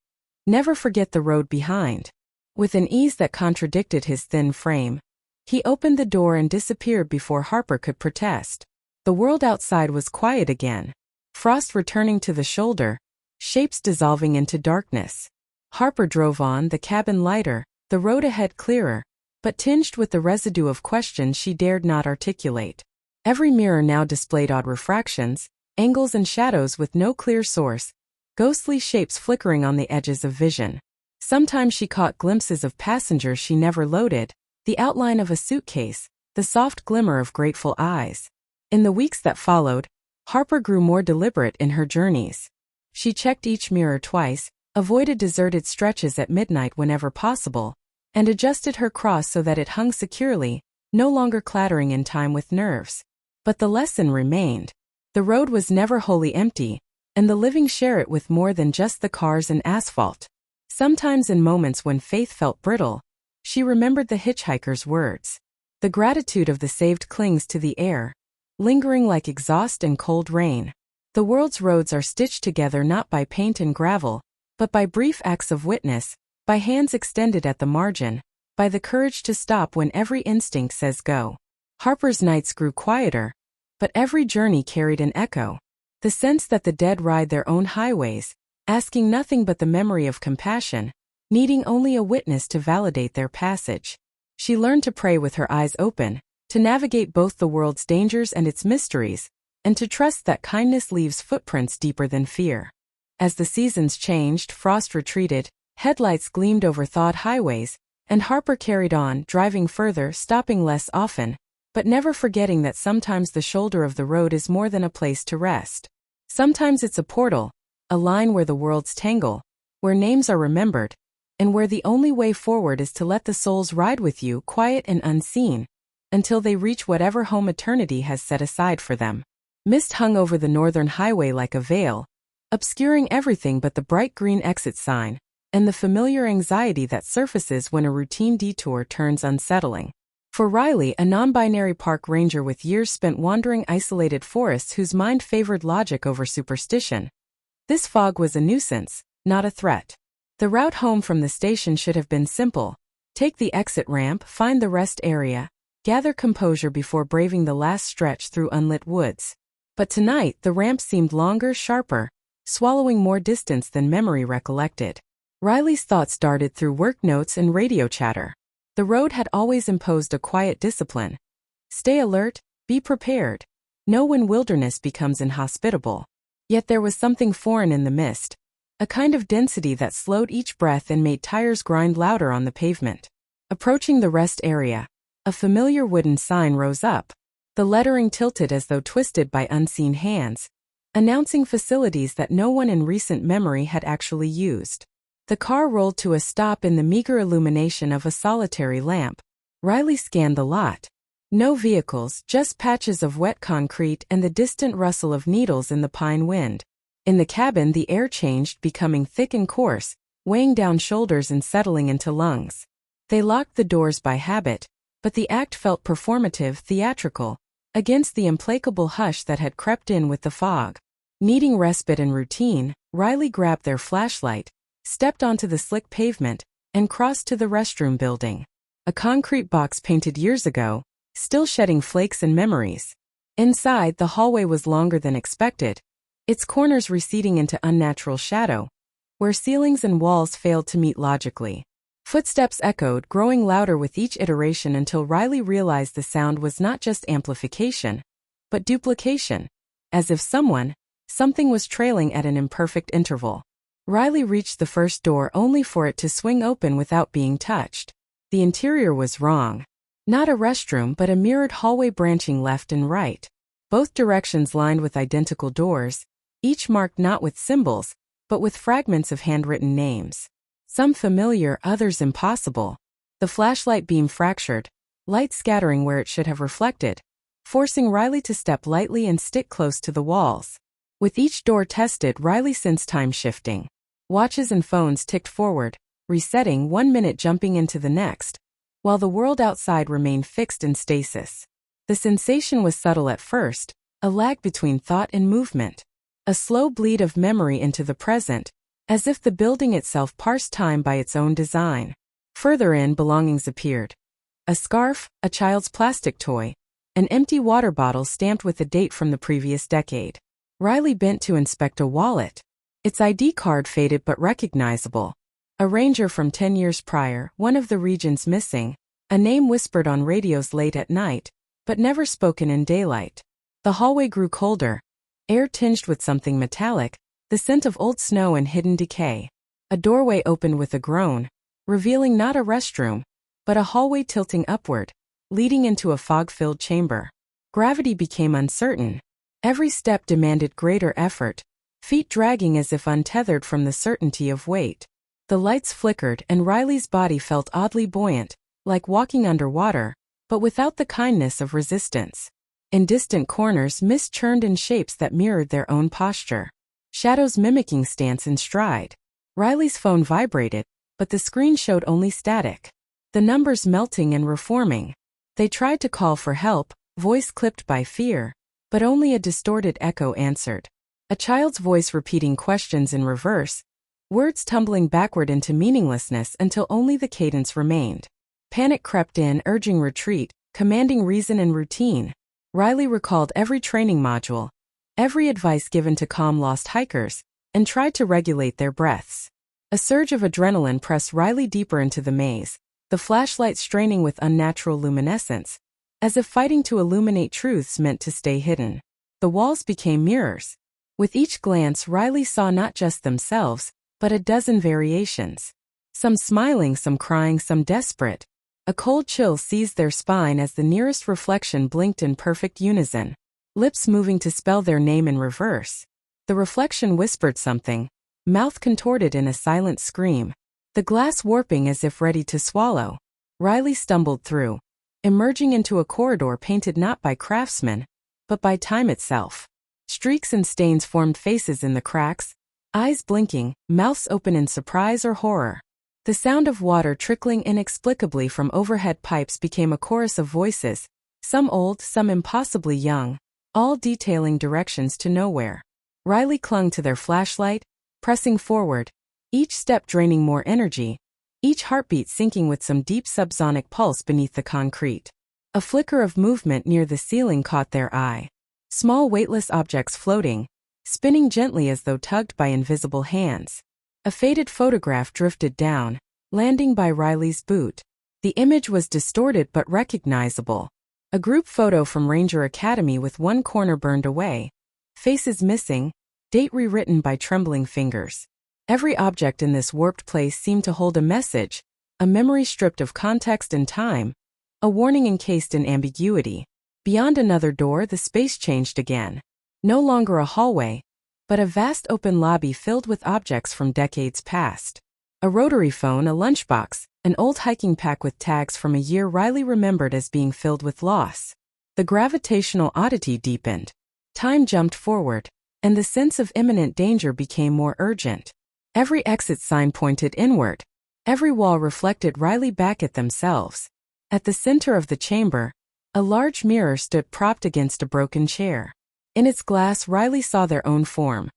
"Never forget the road behind." With an ease that contradicted his thin frame, he opened the door and disappeared before Harper could protest. The world outside was quiet again. Frost returning to the shoulder, shapes dissolving into darkness. Harper drove on, the cabin lighter, the road ahead clearer, but tinged with the residue of questions she dared not articulate. Every mirror now displayed odd refractions, angles and shadows with no clear source, ghostly shapes flickering on the edges of vision. Sometimes she caught glimpses of passengers she never loaded, the outline of a suitcase, the soft glimmer of grateful eyes. In the weeks that followed, Harper grew more deliberate in her journeys. She checked each mirror twice, avoided deserted stretches at midnight whenever possible, and adjusted her cross so that it hung securely, no longer clattering in time with nerves. But the lesson remained. The road was never wholly empty, and the living share it with more than just the cars and asphalt. Sometimes in moments when faith felt brittle, she remembered the hitchhiker's words. The gratitude of the saved clings to the air, lingering like exhaust and cold rain. The world's roads are stitched together not by paint and gravel, but by brief acts of witness, by hands extended at the margin, by the courage to stop when every instinct says go. Harper's nights grew quieter, but every journey carried an echo. The sense that the dead ride their own highways, asking nothing but the memory of compassion, needing only a witness to validate their passage. She learned to pray with her eyes open, to navigate both the world's dangers and its mysteries, and to trust that kindness leaves footprints deeper than fear. As the seasons changed, frost retreated, headlights gleamed over thawed highways, and Harper carried on, driving further, stopping less often, but never forgetting that sometimes the shoulder of the road is more than a place to rest. Sometimes it's a portal, a line where the worlds tangle, where names are remembered, and where the only way forward is to let the souls ride with you, quiet and unseen, until they reach whatever home eternity has set aside for them. Mist hung over the northern highway like a veil, obscuring everything but the bright green exit sign, and the familiar anxiety that surfaces when a routine detour turns unsettling. For Riley, a non-binary park ranger with years spent wandering isolated forests whose mind favored logic over superstition, this fog was a nuisance, not a threat. The route home from the station should have been simple. Take the exit ramp, find the rest area, gather composure before braving the last stretch through unlit woods. But tonight, the ramp seemed longer, sharper, swallowing more distance than memory recollected. Riley's thoughts darted through work notes and radio chatter. The road had always imposed a quiet discipline. Stay alert, be prepared. Know when wilderness becomes inhospitable. Yet there was something foreign in the mist, a kind of density that slowed each breath and made tires grind louder on the pavement. Approaching the rest area, a familiar wooden sign rose up, the lettering tilted as though twisted by unseen hands, announcing facilities that no one in recent memory had actually used. The car rolled to a stop in the meager illumination of a solitary lamp. Riley scanned the lot. No vehicles, just patches of wet concrete and the distant rustle of needles in the pine wind. In the cabin, the air changed, becoming thick and coarse, weighing down shoulders and settling into lungs. They locked the doors by habit, but the act felt performative, theatrical, against the implacable hush that had crept in with the fog. Needing respite and routine, Riley grabbed their flashlight, stepped onto the slick pavement, and crossed to the restroom building. A concrete box painted years ago, still shedding flakes and memories. Inside, the hallway was longer than expected, its corners receding into unnatural shadow, where ceilings and walls failed to meet logically. Footsteps echoed, growing louder with each iteration until Riley realized the sound was not just amplification, but duplication, as if something was trailing at an imperfect interval. Riley reached the first door only for it to swing open without being touched. The interior was wrong. Not a restroom but a mirrored hallway branching left and right. Both directions lined with identical doors, each marked not with symbols, but with fragments of handwritten names. Some familiar, others impossible. The flashlight beam fractured, light scattering where it should have reflected, forcing Riley to step lightly and stick close to the walls. With each door tested, Riley sensed time shifting. Watches and phones ticked forward, resetting 1 minute jumping into the next, while the world outside remained fixed in stasis. The sensation was subtle at first, a lag between thought and movement. A slow bleed of memory into the present, as if the building itself parsed time by its own design. Further in, belongings appeared. A scarf, a child's plastic toy, an empty water bottle stamped with a date from the previous decade. Riley bent to inspect a wallet. Its ID card faded but recognizable. A ranger from 10 years prior, one of the regions missing, a name whispered on radios late at night, but never spoken in daylight. The hallway grew colder, air tinged with something metallic, the scent of old snow and hidden decay. A doorway opened with a groan, revealing not a restroom, but a hallway tilting upward, leading into a fog-filled chamber. Gravity became uncertain. Every step demanded greater effort, feet dragging as if untethered from the certainty of weight. The lights flickered and Riley's body felt oddly buoyant, like walking underwater, but without the kindness of resistance. In distant corners, mist churned in shapes that mirrored their own posture. Shadows mimicking stance and stride. Riley's phone vibrated, but the screen showed only static. The numbers melting and reforming. They tried to call for help, voice clipped by fear, but only a distorted echo answered. A child's voice repeating questions in reverse, words tumbling backward into meaninglessness until only the cadence remained. Panic crept in, urging retreat, commanding reason and routine. Riley recalled every training module, every advice given to calm lost hikers, and tried to regulate their breaths. A surge of adrenaline pressed Riley deeper into the maze, the flashlight straining with unnatural luminescence, as if fighting to illuminate truths meant to stay hidden. The walls became mirrors. With each glance, Riley saw not just themselves, but a dozen variations. Some smiling, some crying, some desperate. A cold chill seized their spine as the nearest reflection blinked in perfect unison, lips moving to spell their name in reverse. The reflection whispered something, mouth contorted in a silent scream, the glass warping as if ready to swallow. Riley stumbled through, emerging into a corridor painted not by craftsmen, but by time itself. Streaks and stains formed faces in the cracks, eyes blinking, mouths open in surprise or horror. The sound of water trickling inexplicably from overhead pipes became a chorus of voices, some old, some impossibly young, all detailing directions to nowhere. Riley clung to their flashlight, pressing forward, each step draining more energy, each heartbeat sinking with some deep subsonic pulse beneath the concrete. A flicker of movement near the ceiling caught their eye. Small weightless objects floating, spinning gently as though tugged by invisible hands. A faded photograph drifted down, landing by Riley's boot. The image was distorted but recognizable. A group photo from Ranger Academy with one corner burned away. Faces missing, date rewritten by trembling fingers. Every object in this warped place seemed to hold a message, a memory stripped of context and time, a warning encased in ambiguity. Beyond another door, the space changed again. No longer a hallway, but a vast open lobby filled with objects from decades past. A rotary phone, a lunchbox, an old hiking pack with tags from a year Riley remembered as being filled with loss. The gravitational oddity deepened. Time jumped forward, and the sense of imminent danger became more urgent. Every exit sign pointed inward. Every wall reflected Riley back at themselves. At the center of the chamber, a large mirror stood propped against a broken chair. In its glass, Riley saw their own form.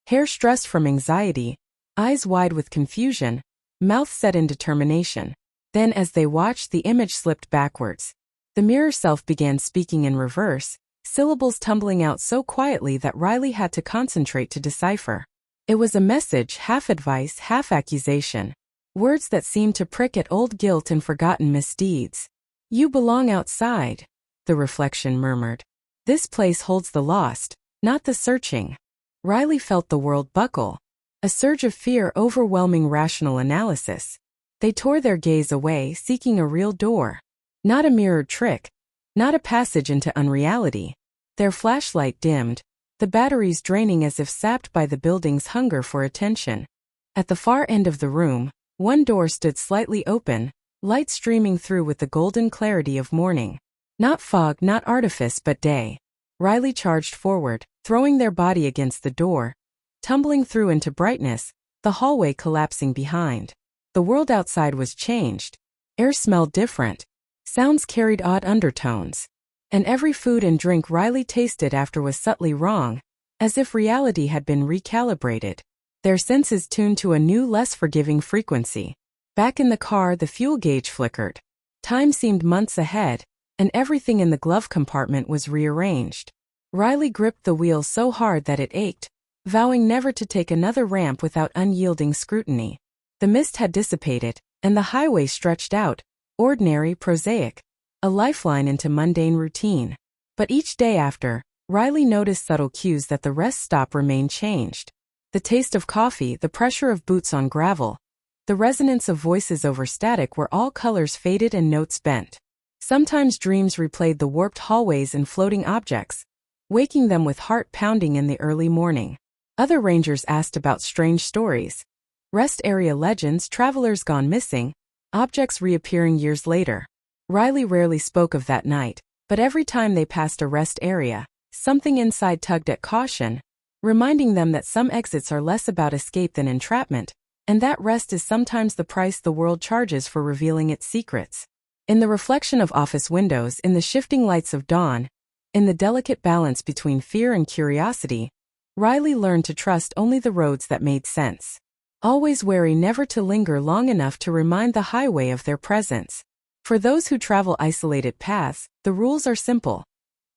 Hair stressed from anxiety, eyes wide with confusion, mouth set in determination. Then as they watched, the image slipped backwards. The mirror self began speaking in reverse, syllables tumbling out so quietly that Riley had to concentrate to decipher. It was a message, half advice, half accusation. Words that seemed to prick at old guilt and forgotten misdeeds. "You belong outside," the reflection murmured. "This place holds the lost, not the searching." Riley felt the world buckle. A surge of fear overwhelming rational analysis. They tore their gaze away, seeking a real door. Not a mirrored trick. Not a passage into unreality. Their flashlight dimmed, the batteries draining as if sapped by the building's hunger for attention. At the far end of the room, one door stood slightly open, light streaming through with the golden clarity of morning. Not fog, not artifice, but day. Riley charged forward, throwing their body against the door, tumbling through into brightness, the hallway collapsing behind. The world outside was changed. Air smelled different. Sounds carried odd undertones. And every food and drink Riley tasted after was subtly wrong, as if reality had been recalibrated. Their senses tuned to a new, less forgiving frequency. Back in the car, the fuel gauge flickered. Time seemed months ahead, and everything in the glove compartment was rearranged. Riley gripped the wheel so hard that it ached, vowing never to take another ramp without unyielding scrutiny. The mist had dissipated, and the highway stretched out, ordinary, prosaic, a lifeline into mundane routine. But each day after, Riley noticed subtle cues that the rest stop remained changed. The taste of coffee, the pressure of boots on gravel, the resonance of voices over static were all colors faded and notes bent. Sometimes dreams replayed the warped hallways and floating objects, waking them with heart pounding in the early morning. Other rangers asked about strange stories. Rest area legends, travelers gone missing, objects reappearing years later. Riley rarely spoke of that night, but every time they passed a rest area, something inside tugged at caution, reminding them that some exits are less about escape than entrapment, and that rest is sometimes the price the world charges for revealing its secrets. In the reflection of office windows, in the shifting lights of dawn, in the delicate balance between fear and curiosity, Riley learned to trust only the roads that made sense. Always wary never to linger long enough to remind the highway of their presence. For those who travel isolated paths, the rules are simple.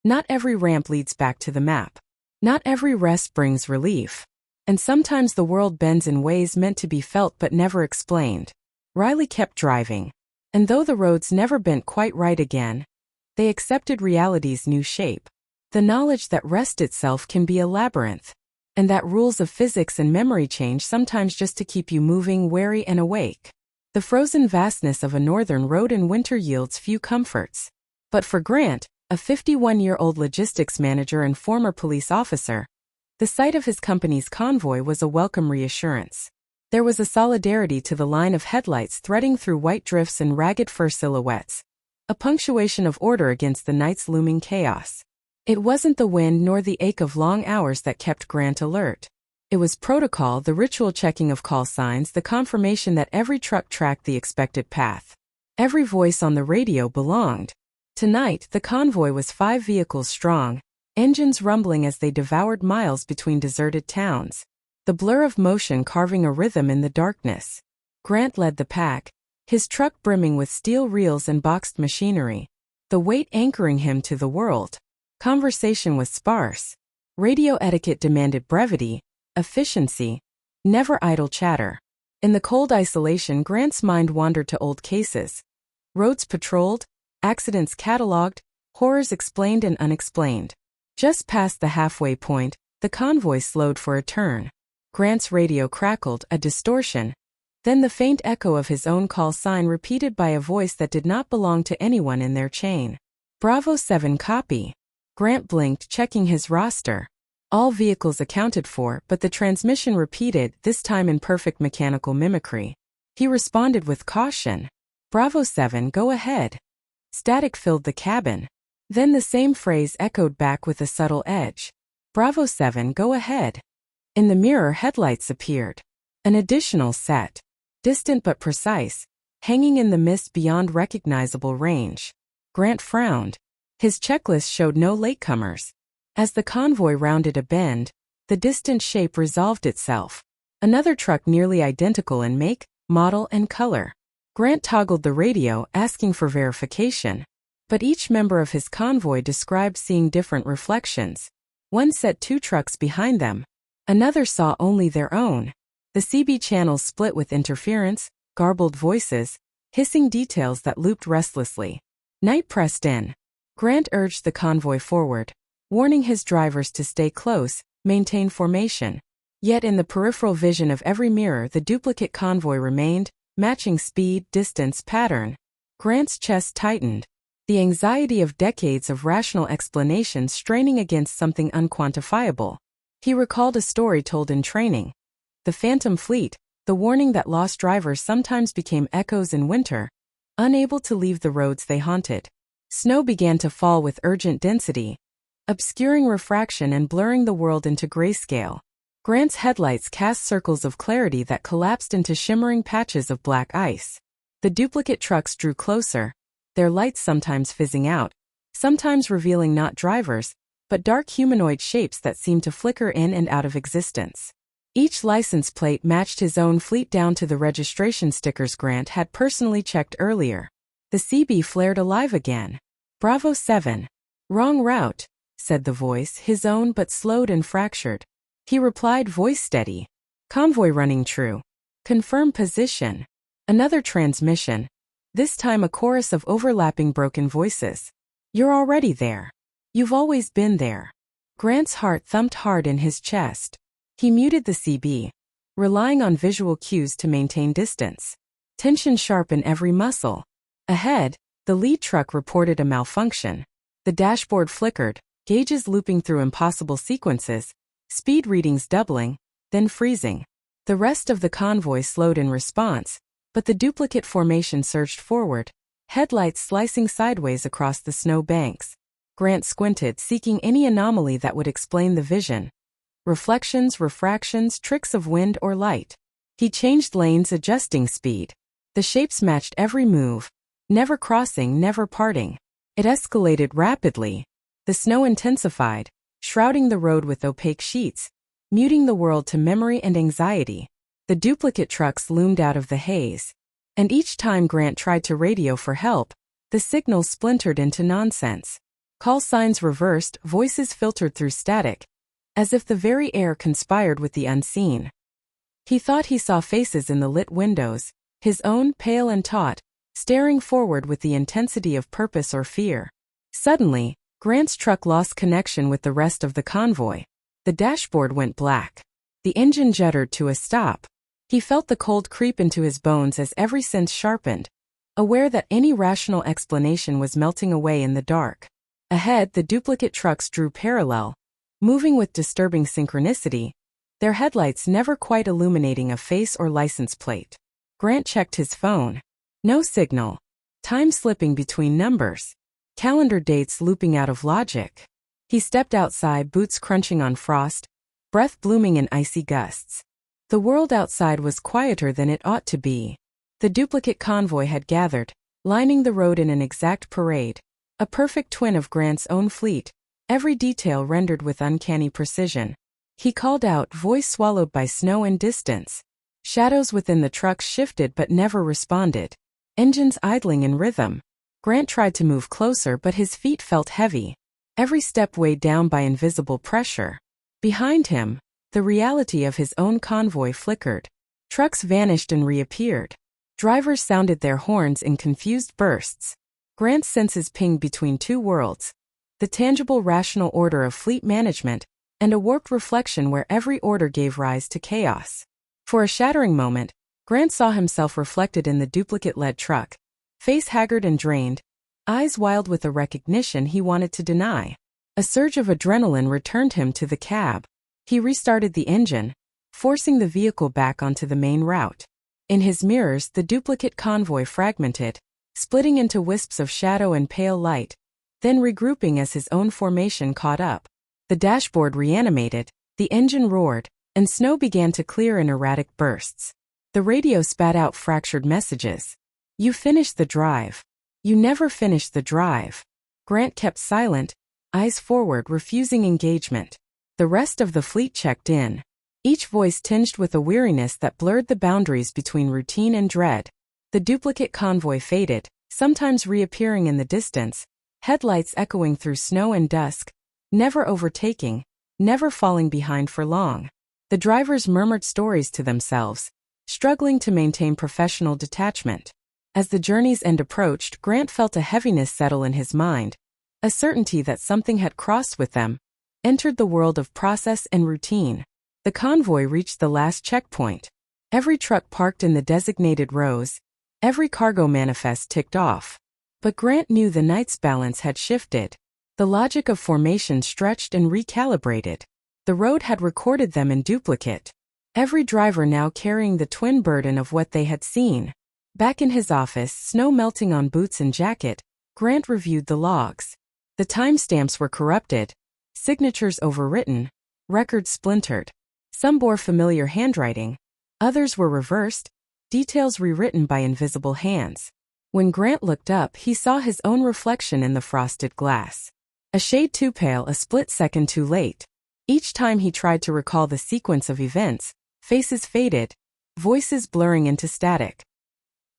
Not every ramp leads back to the map. Not every rest brings relief. And sometimes the world bends in ways meant to be felt but never explained. Riley kept driving. And though the roads never bent quite right again, they accepted reality's new shape. The knowledge that rest itself can be a labyrinth. And that rules of physics and memory change sometimes just to keep you moving, wary and awake. The frozen vastness of a northern road in winter yields few comforts. But for Grant, a 51-year-old logistics manager and former police officer, the sight of his company's convoy was a welcome reassurance. There was a solidarity to the line of headlights threading through white drifts and ragged fur silhouettes, a punctuation of order against the night's looming chaos. It wasn't the wind nor the ache of long hours that kept Grant alert. It was protocol, the ritual checking of call signs, the confirmation that every truck tracked the expected path. Every voice on the radio belonged. Tonight, the convoy was 5 vehicles strong, engines rumbling as they devoured miles between deserted towns, the blur of motion carving a rhythm in the darkness. Grant led the pack, his truck brimming with steel reels and boxed machinery, the weight anchoring him to the world. Conversation was sparse. Radio etiquette demanded brevity, efficiency, never idle chatter. In the cold isolation, Grant's mind wandered to old cases. Roads patrolled, accidents catalogued, horrors explained and unexplained. Just past the halfway point, the convoy slowed for a turn. Grant's radio crackled, a distortion. Then the faint echo of his own call sign repeated by a voice that did not belong to anyone in their chain. Bravo 7 copy. Grant blinked, checking his roster. All vehicles accounted for, but the transmission repeated, this time in perfect mechanical mimicry. He responded with caution. Bravo 7, go ahead. Static filled the cabin. Then the same phrase echoed back with a subtle edge. Bravo 7, go ahead. In the mirror, headlights appeared. An additional set. Distant but precise, hanging in the mist beyond recognizable range. Grant frowned. His checklist showed no latecomers. As the convoy rounded a bend, the distant shape resolved itself. Another truck nearly identical in make, model, and color. Grant toggled the radio, asking for verification. But each member of his convoy described seeing different reflections. One said 2 trucks behind them. Another saw only their own. The CB channels split with interference, garbled voices, hissing details that looped restlessly. Night pressed in. Grant urged the convoy forward, warning his drivers to stay close, maintain formation. Yet in the peripheral vision of every mirror, the duplicate convoy remained, matching speed, distance, pattern. Grant's chest tightened. The anxiety of decades of rational explanations straining against something unquantifiable. He recalled a story told in training. The Phantom Fleet, the warning that lost drivers sometimes became echoes in winter, unable to leave the roads they haunted. Snow began to fall with urgent density, obscuring refraction and blurring the world into grayscale. Grant's headlights cast circles of clarity that collapsed into shimmering patches of black ice. The duplicate trucks drew closer, their lights sometimes fizzing out, sometimes revealing not drivers, but dark humanoid shapes that seemed to flicker in and out of existence. Each license plate matched his own fleet down to the registration stickers Grant had personally checked earlier. The CB flared alive again. Bravo 7. Wrong route, said the voice, his own but slowed and fractured. He replied, voice steady. Convoy running true. Confirm position. Another transmission. This time a chorus of overlapping broken voices. You're already there. You've always been there. Grant's heart thumped hard in his chest. He muted the CB, relying on visual cues to maintain distance. Tension sharp in every muscle. Ahead, the lead truck reported a malfunction. The dashboard flickered, gauges looping through impossible sequences, speed readings doubling, then freezing. The rest of the convoy slowed in response, but the duplicate formation surged forward, headlights slicing sideways across the snow banks. Grant squinted, seeking any anomaly that would explain the vision. Reflections, refractions, tricks of wind or light. He changed lanes, adjusting speed. The shapes matched every move, never crossing, never parting. It escalated rapidly. The snow intensified, shrouding the road with opaque sheets, muting the world to memory and anxiety. The duplicate trucks loomed out of the haze. And each time Grant tried to radio for help, the signal splintered into nonsense. Call signs reversed, voices filtered through static, as if the very air conspired with the unseen. He thought he saw faces in the lit windows, his own, pale and taut, staring forward with the intensity of purpose or fear. Suddenly, Grant's truck lost connection with the rest of the convoy. The dashboard went black. The engine juddered to a stop. He felt the cold creep into his bones as every sense sharpened, aware that any rational explanation was melting away in the dark. Ahead, the duplicate trucks drew parallel, moving with disturbing synchronicity, their headlights never quite illuminating a face or license plate. Grant checked his phone. No signal. Time slipping between numbers. Calendar dates looping out of logic. He stepped outside, boots crunching on frost, breath blooming in icy gusts. The world outside was quieter than it ought to be. The duplicate convoy had gathered, lining the road in an exact parade, a perfect twin of Grant's own fleet, every detail rendered with uncanny precision. He called out, voice swallowed by snow and distance. Shadows within the trucks shifted but never responded. Engines idling in rhythm. Grant tried to move closer, but his feet felt heavy, every step weighed down by invisible pressure. Behind him, the reality of his own convoy flickered. Trucks vanished and reappeared. Drivers sounded their horns in confused bursts. Grant's senses pinged between two worlds, the tangible rational order of fleet management, and a warped reflection where every order gave rise to chaos. For a shattering moment, Grant saw himself reflected in the duplicate-led truck, face haggard and drained, eyes wild with a recognition he wanted to deny. A surge of adrenaline returned him to the cab. He restarted the engine, forcing the vehicle back onto the main route. In his mirrors, the duplicate convoy fragmented, splitting into wisps of shadow and pale light, then regrouping as his own formation caught up. The dashboard reanimated, the engine roared, and snow began to clear in erratic bursts. The radio spat out fractured messages. "You finished the drive. You never finished the drive." Grant kept silent, eyes forward, refusing engagement. The rest of the fleet checked in, each voice tinged with a weariness that blurred the boundaries between routine and dread. The duplicate convoy faded, sometimes reappearing in the distance, headlights echoing through snow and dusk, never overtaking, never falling behind for long. The drivers murmured stories to themselves, struggling to maintain professional detachment. As the journey's end approached, Grant felt a heaviness settle in his mind, a certainty that something had crossed with them, entered the world of process and routine. The convoy reached the last checkpoint. Every truck parked in the designated rows, every cargo manifest ticked off. But Grant knew the night's balance had shifted. The logic of formation stretched and recalibrated. The road had recorded them in duplicate, every driver now carrying the twin burden of what they had seen. Back in his office, snow melting on boots and jacket, Grant reviewed the logs. The timestamps were corrupted, signatures overwritten, records splintered. Some bore familiar handwriting, others were reversed, details rewritten by invisible hands. When Grant looked up, he saw his own reflection in the frosted glass. A shade too pale, a split second too late. Each time he tried to recall the sequence of events, faces faded, voices blurring into static.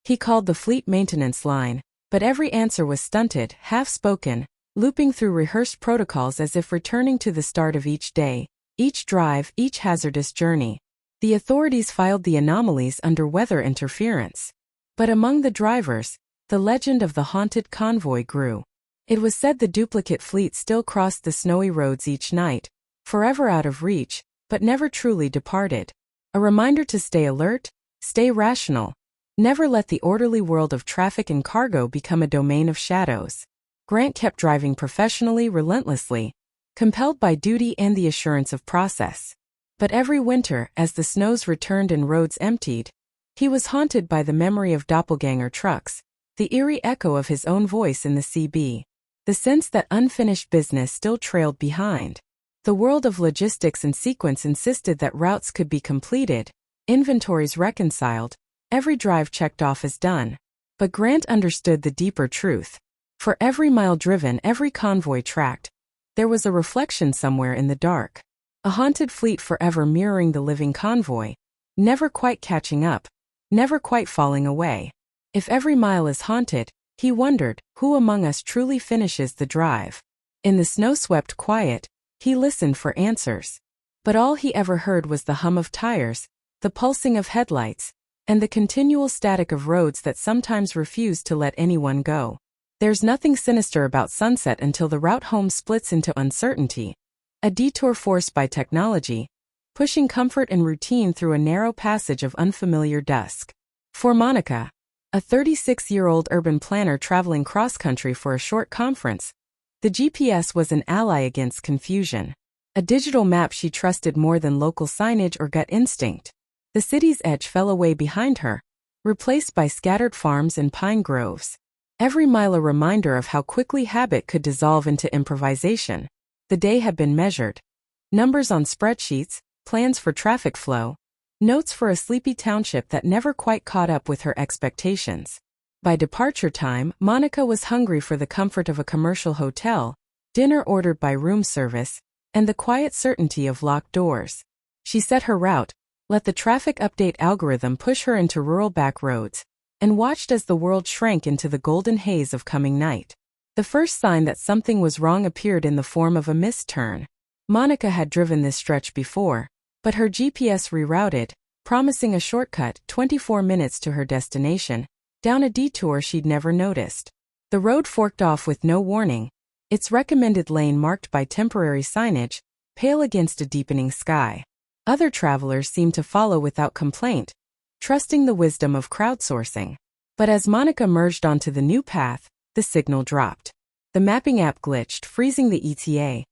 He called the fleet maintenance line, but every answer was stunted, half-spoken, looping through rehearsed protocols as if returning to the start of each day, each drive, each hazardous journey. The authorities filed the anomalies under weather interference. But among the drivers, the legend of the haunted convoy grew. It was said the duplicate fleet still crossed the snowy roads each night, forever out of reach, but never truly departed. A reminder to stay alert, stay rational, never let the orderly world of traffic and cargo become a domain of shadows. Grant kept driving professionally, relentlessly, compelled by duty and the assurance of process. But every winter, as the snows returned and roads emptied, he was haunted by the memory of doppelganger trucks, the eerie echo of his own voice in the CB, the sense that unfinished business still trailed behind. The world of logistics and sequence insisted that routes could be completed, inventories reconciled, every drive checked off as done. But Grant understood the deeper truth. For every mile driven, every convoy tracked, there was a reflection somewhere in the dark. A haunted fleet forever mirroring the living convoy, never quite catching up, never quite falling away. If every mile is haunted, he wondered, who among us truly finishes the drive? In the snow-swept quiet, he listened for answers. But all he ever heard was the hum of tires, the pulsing of headlights, and the continual static of roads that sometimes refused to let anyone go. There's nothing sinister about sunset until the route home splits into uncertainty, a detour forced by technology, pushing comfort and routine through a narrow passage of unfamiliar dusk. For Monica, a 36-year-old urban planner traveling cross-country for a short conference, the GPS was an ally against confusion. A digital map she trusted more than local signage or gut instinct. The city's edge fell away behind her, replaced by scattered farms and pine groves. Every mile a reminder of how quickly habit could dissolve into improvisation. The day had been measured. Numbers on spreadsheets, plans for traffic flow, notes for a sleepy township that never quite caught up with her expectations. By departure time, Monica was hungry for the comfort of a commercial hotel, dinner ordered by room service, and the quiet certainty of locked doors. She set her route, let the traffic update algorithm push her into rural back roads, and watched as the world shrank into the golden haze of coming night. The first sign that something was wrong appeared in the form of a missed turn. Monica had driven this stretch before, but her GPS rerouted, promising a shortcut 24 minutes to her destination, down a detour she'd never noticed. The road forked off with no warning, its recommended lane marked by temporary signage, pale against a deepening sky. Other travelers seemed to follow without complaint, trusting the wisdom of crowdsourcing. But as Monica merged onto the new path, the signal dropped. The mapping app glitched, freezing the ETA,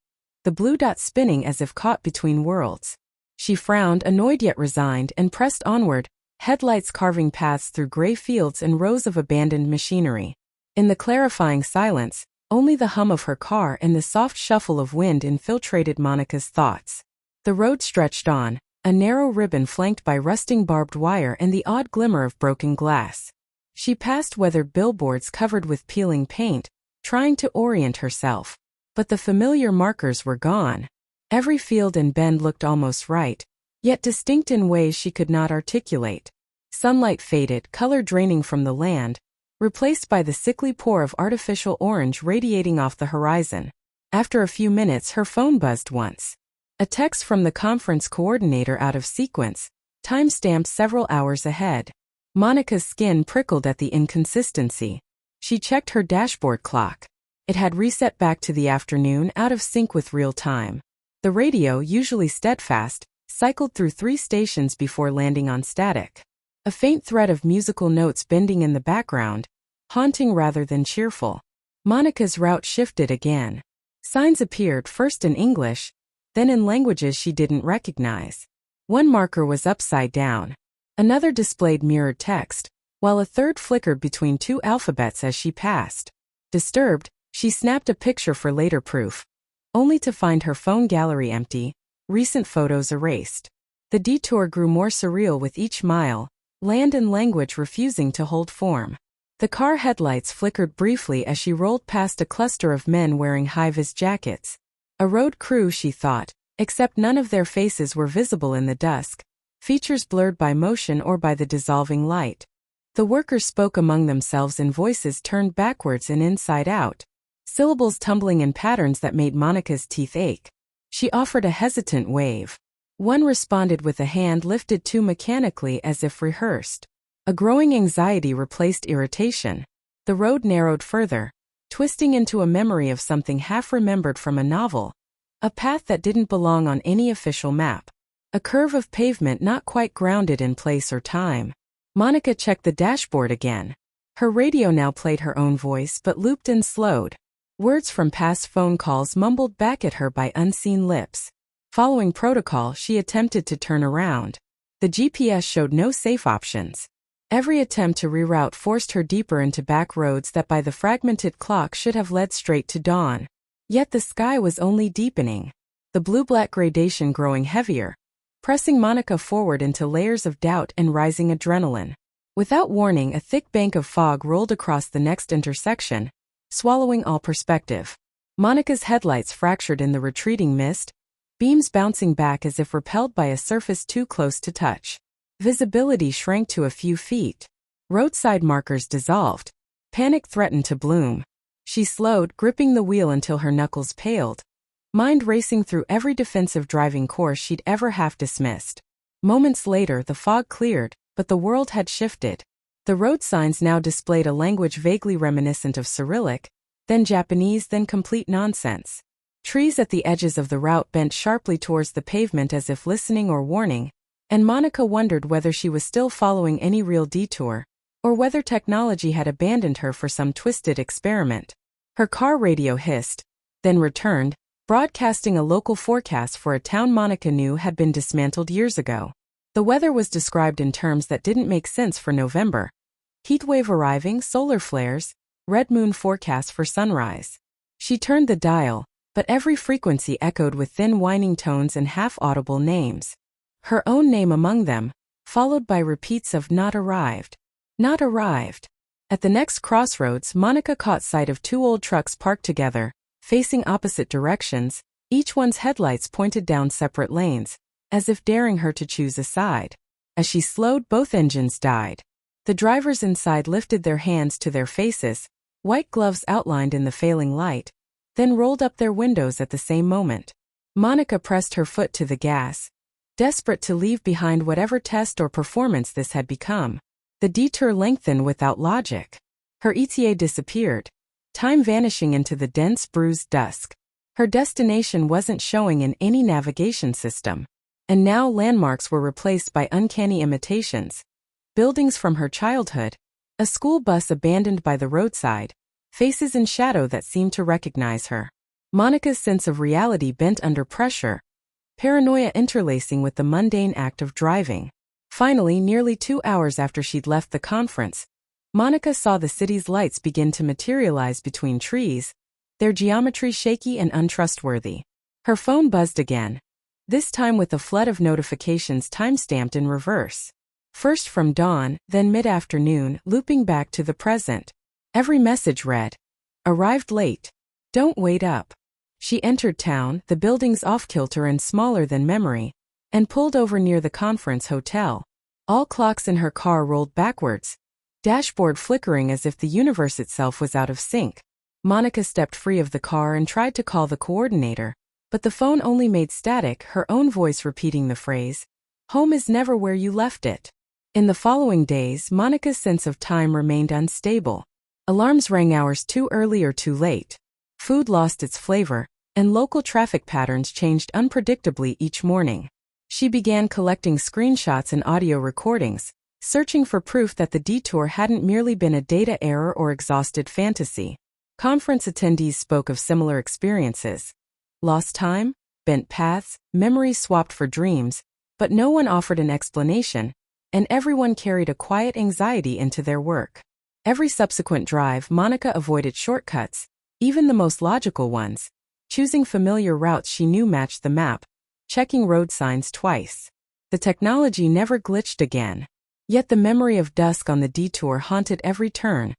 the blue dot spinning as if caught between worlds. She frowned, annoyed yet resigned, and pressed onward, headlights carving paths through gray fields and rows of abandoned machinery. In the clarifying silence, only the hum of her car and the soft shuffle of wind infiltrated Monica's thoughts. The road stretched on, a narrow ribbon flanked by rusting barbed wire and the odd glimmer of broken glass. She passed weathered billboards covered with peeling paint, trying to orient herself. But the familiar markers were gone. Every field and bend looked almost right, yet distinct in ways she could not articulate. Sunlight faded, color draining from the land, replaced by the sickly pour of artificial orange radiating off the horizon. After a few minutes, her phone buzzed once. A text from the conference coordinator out of sequence, time-stamped several hours ahead. Monica's skin prickled at the inconsistency. She checked her dashboard clock. It had reset back to the afternoon, out of sync with real time. The radio, usually steadfast, cycled through 3 stations before landing on static. A faint thread of musical notes bending in the background, haunting rather than cheerful. Monica's route shifted again. Signs appeared, first in English, then in languages she didn't recognize. One marker was upside down. Another displayed mirrored text, while a third flickered between 2 alphabets as she passed. Disturbed, she snapped a picture for later proof, only to find her phone gallery empty, recent photos erased. The detour grew more surreal with each mile, land and language refusing to hold form. The car headlights flickered briefly as she rolled past a cluster of men wearing high-vis jackets. A road crew, she thought, except none of their faces were visible in the dusk, features blurred by motion or by the dissolving light. The workers spoke among themselves in voices turned backwards and inside out, syllables tumbling in patterns that made Monica's teeth ache. She offered a hesitant wave. One responded with a hand lifted too mechanically as if rehearsed. A growing anxiety replaced irritation. The road narrowed further, twisting into a memory of something half-remembered from a novel. A path that didn't belong on any official map. A curve of pavement not quite grounded in place or time. Monica checked the dashboard again. Her radio now played her own voice but looped and slowed. Words from past phone calls mumbled back at her by unseen lips. Following protocol, she attempted to turn around. The GPS showed no safe options. Every attempt to reroute forced her deeper into back roads that by the fragmented clock should have led straight to dawn. Yet the sky was only deepening, the blue-black gradation growing heavier, pressing Monica forward into layers of doubt and rising adrenaline. Without warning, a thick bank of fog rolled across the next intersection, swallowing all perspective. Monica's headlights fractured in the retreating mist, beams bouncing back as if repelled by a surface too close to touch. Visibility shrank to a few feet. Roadside markers dissolved. Panic threatened to bloom. She slowed, gripping the wheel until her knuckles paled, mind racing through every defensive driving course she'd ever half-dismissed. Moments later, the fog cleared, but the world had shifted. The road signs now displayed a language vaguely reminiscent of Cyrillic, then Japanese, then complete nonsense. Trees at the edges of the route bent sharply towards the pavement as if listening or warning, and Monica wondered whether she was still following any real detour, or whether technology had abandoned her for some twisted experiment. Her car radio hissed, then returned, broadcasting a local forecast for a town Monica knew had been dismantled years ago. The weather was described in terms that didn't make sense for November. Heatwave arriving, solar flares, red moon forecast for sunrise. She turned the dial, but every frequency echoed with thin whining tones and half-audible names. Her own name among them, followed by repeats of not arrived. Not arrived. At the next crossroads, Monica caught sight of 2 old trucks parked together, facing opposite directions, each one's headlights pointed down separate lanes, as if daring her to choose a side. As she slowed, both engines died. The drivers inside lifted their hands to their faces, white gloves outlined in the failing light, then rolled up their windows at the same moment. Monica pressed her foot to the gas, desperate to leave behind whatever test or performance this had become. The detour lengthened without logic. Her ETA disappeared, time vanishing into the dense, bruised dusk. Her destination wasn't showing in any navigation system. And now landmarks were replaced by uncanny imitations. Buildings from her childhood, a school bus abandoned by the roadside, faces in shadow that seemed to recognize her. Monica's sense of reality bent under pressure, paranoia interlacing with the mundane act of driving. Finally, nearly 2 hours after she'd left the conference, Monica saw the city's lights begin to materialize between trees, their geometry shaky and untrustworthy. Her phone buzzed again, this time with a flood of notifications time-stamped in reverse. First from dawn, then mid-afternoon, looping back to the present. Every message read, "Arrived late. Don't wait up." She entered town, the buildings off-kilter and smaller than memory, and pulled over near the conference hotel. All clocks in her car rolled backwards, dashboard flickering as if the universe itself was out of sync. Monica stepped free of the car and tried to call the coordinator, but the phone only made static, her own voice repeating the phrase, "Home is never where you left it." In the following days, Monica's sense of time remained unstable. Alarms rang hours too early or too late. Food lost its flavor, and local traffic patterns changed unpredictably each morning. She began collecting screenshots and audio recordings, searching for proof that the detour hadn't merely been a data error or exhausted fantasy. Conference attendees spoke of similar experiences. Lost time, bent paths, memories swapped for dreams, but no one offered an explanation, and everyone carried a quiet anxiety into their work. Every subsequent drive, Monica avoided shortcuts, even the most logical ones, choosing familiar routes she knew matched the map, checking road signs twice. The technology never glitched again. Yet the memory of dusk on the detour haunted every turn,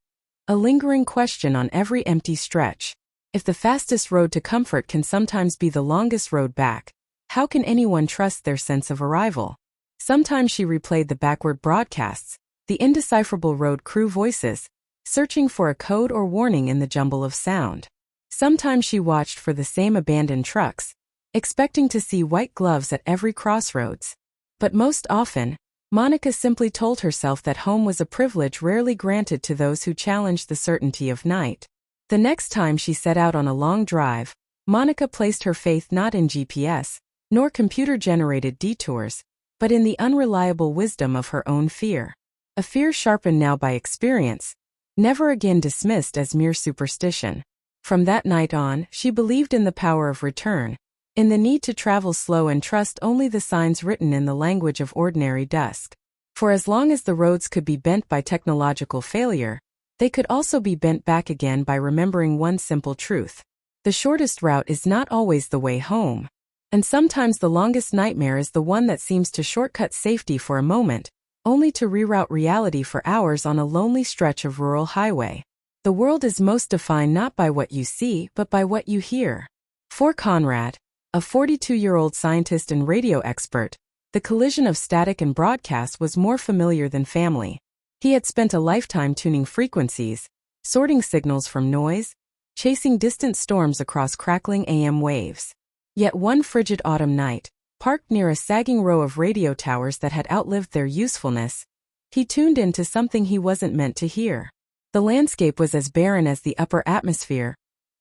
a lingering question on every empty stretch. If the fastest road to comfort can sometimes be the longest road back, how can anyone trust their sense of arrival? Sometimes she replayed the backward broadcasts, the indecipherable road crew voices, searching for a code or warning in the jumble of sound. Sometimes she watched for the same abandoned trucks, expecting to see white gloves at every crossroads. But most often, Monica simply told herself that home was a privilege rarely granted to those who challenged the certainty of night. The next time she set out on a long drive, Monica placed her faith not in GPS, nor computer-generated detours, but in the unreliable wisdom of her own fear. A fear sharpened now by experience, never again dismissed as mere superstition. From that night on, she believed in the power of return, in the need to travel slow and trust only the signs written in the language of ordinary dusk. For as long as the roads could be bent by technological failure, they could also be bent back again by remembering one simple truth. The shortest route is not always the way home. And sometimes the longest nightmare is the one that seems to shortcut safety for a moment, only to reroute reality for hours on a lonely stretch of rural highway. The world is most defined not by what you see, but by what you hear. For Conrad, a 42-year-old scientist and radio expert, the collision of static and broadcast was more familiar than family. He had spent a lifetime tuning frequencies, sorting signals from noise, chasing distant storms across crackling AM waves. Yet one frigid autumn night, parked near a sagging row of radio towers that had outlived their usefulness, he tuned into something he wasn't meant to hear. The landscape was as barren as the upper atmosphere,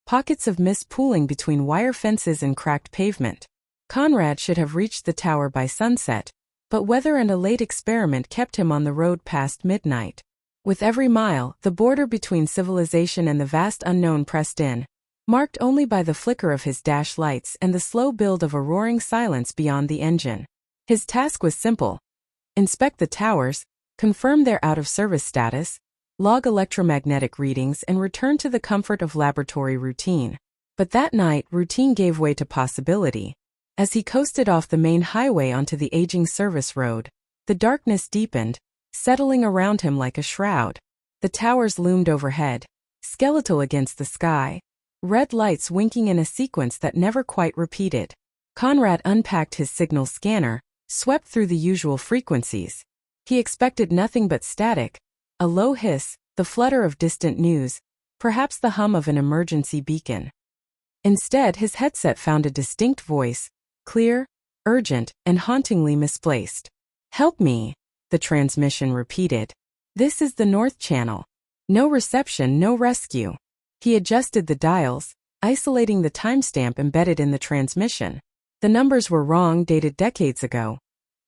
pockets of mist pooling between wire fences and cracked pavement. Conrad should have reached the tower by sunset, but weather and a late experiment kept him on the road past midnight. With every mile, the border between civilization and the vast unknown pressed in, marked only by the flicker of his dash lights and the slow build of a roaring silence beyond the engine. His task was simple: inspect the towers, confirm their out-of-service status, log electromagnetic readings, and return to the comfort of laboratory routine. But that night, routine gave way to possibility. As he coasted off the main highway onto the aging service road, the darkness deepened, settling around him like a shroud. The towers loomed overhead, skeletal against the sky, red lights winking in a sequence that never quite repeated. Conrad unpacked his signal scanner, swept through the usual frequencies. He expected nothing but static, a low hiss, the flutter of distant news, perhaps the hum of an emergency beacon. Instead, his headset found a distinct voice, clear, urgent, and hauntingly misplaced. "Help me," the transmission repeated. "This is the North Channel. No reception, no rescue." He adjusted the dials, isolating the timestamp embedded in the transmission. The numbers were wrong, dated decades ago.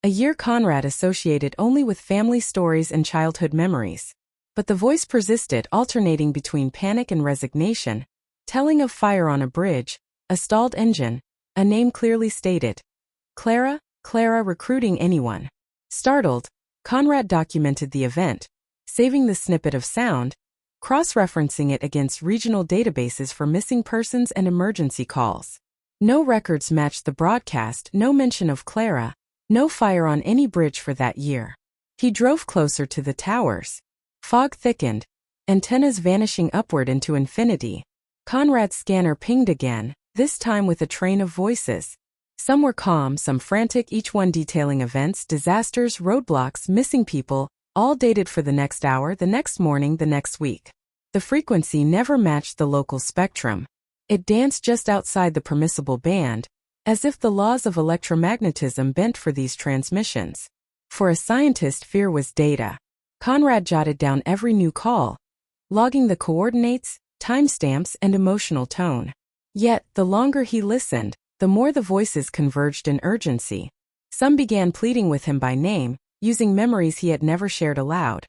A year Conrad associated only with family stories and childhood memories. But the voice persisted, alternating between panic and resignation, telling of fire on a bridge, a stalled engine, a name clearly stated. Clara recruiting anyone. Startled, Conrad documented the event, saving the snippet of sound, cross-referencing it against regional databases for missing persons and emergency calls. No records matched the broadcast, no mention of Clara, no fire on any bridge for that year. He drove closer to the towers. Fog thickened, antennas vanishing upward into infinity. Conrad's scanner pinged again, this time with a train of voices. Some were calm, some frantic, each one detailing events, disasters, roadblocks, missing people, all dated for the next hour, the next morning, the next week. The frequency never matched the local spectrum. It danced just outside the permissible band, as if the laws of electromagnetism bent for these transmissions. For a scientist, fear was data. Conrad jotted down every new call, logging the coordinates, timestamps, and emotional tone. Yet, the longer he listened, the more the voices converged in urgency. Some began pleading with him by name, using memories he had never shared aloud.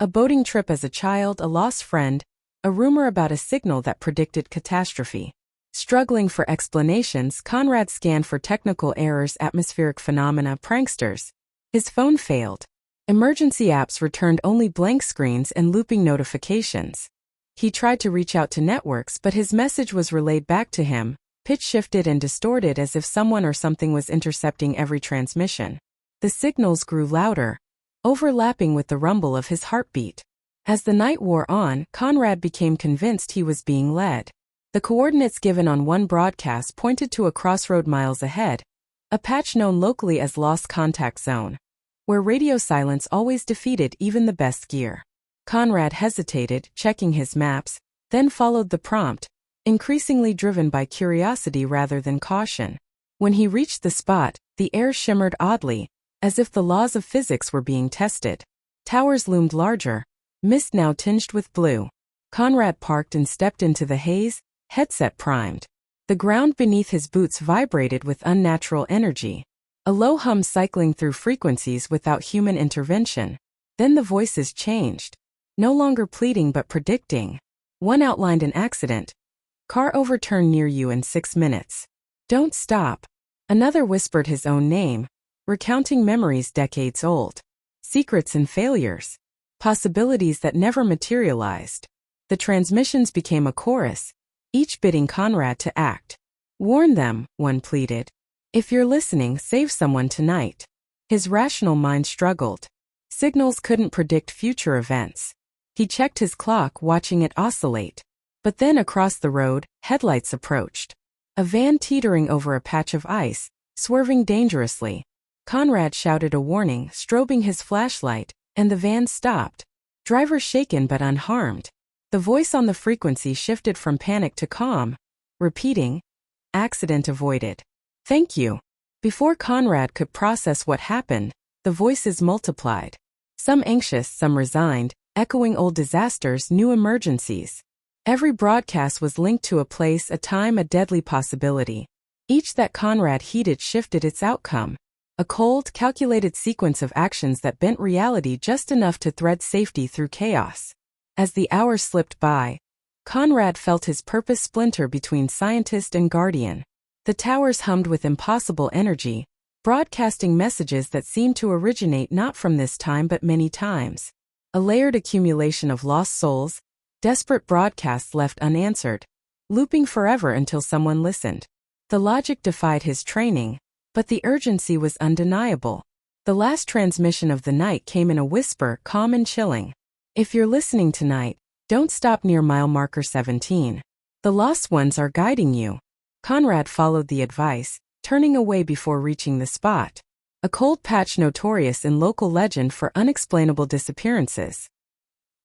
A boating trip as a child, a lost friend, a rumor about a signal that predicted catastrophe. Struggling for explanations, Conrad scanned for technical errors, atmospheric phenomena, pranksters. His phone failed. Emergency apps returned only blank screens and looping notifications. He tried to reach out to networks, but his message was relayed back to him, pitch shifted and distorted as if someone or something was intercepting every transmission. The signals grew louder, overlapping with the rumble of his heartbeat. As the night wore on, Conrad became convinced he was being led. The coordinates given on one broadcast pointed to a crossroad miles ahead, a patch known locally as Lost Contact Zone, where radio silence always defeated even the best gear. Conrad hesitated, checking his maps, then followed the prompt, increasingly driven by curiosity rather than caution. When he reached the spot, the air shimmered oddly, as if the laws of physics were being tested. Towers loomed larger, mist now tinged with blue. Conrad parked and stepped into the haze, headset primed. The ground beneath his boots vibrated with unnatural energy, a low hum cycling through frequencies without human intervention. Then the voices changed, no longer pleading but predicting. One outlined an accident. Car overturned near you in 6 minutes. Don't stop. Another whispered his own name, recounting memories decades old. Secrets and failures. Possibilities that never materialized. The transmissions became a chorus, each bidding Conrad to act. Warn them, one pleaded. If you're listening, save someone tonight. His rational mind struggled. Signals couldn't predict future events. He checked his clock, watching it oscillate. But then across the road, headlights approached. A van teetering over a patch of ice, swerving dangerously. Conrad shouted a warning, strobing his flashlight, and the van stopped. Driver shaken but unharmed. The voice on the frequency shifted from panic to calm, repeating, "Accident avoided. Thank you." Before Conrad could process what happened, the voices multiplied. Some anxious, some resigned, echoing old disasters, new emergencies. Every broadcast was linked to a place, a time, a deadly possibility. Each that Conrad heeded shifted its outcome. A cold, calculated sequence of actions that bent reality just enough to thread safety through chaos. As the hours slipped by, Conrad felt his purpose splinter between scientist and guardian. The towers hummed with impossible energy, broadcasting messages that seemed to originate not from this time but many times. A layered accumulation of lost souls, desperate broadcasts left unanswered, looping forever until someone listened. The logic defied his training, but the urgency was undeniable. The last transmission of the night came in a whisper, calm and chilling. If you're listening tonight, don't stop near mile marker 17. The lost ones are guiding you. Conrad followed the advice, turning away before reaching the spot. A cold patch notorious in local legend for unexplainable disappearances.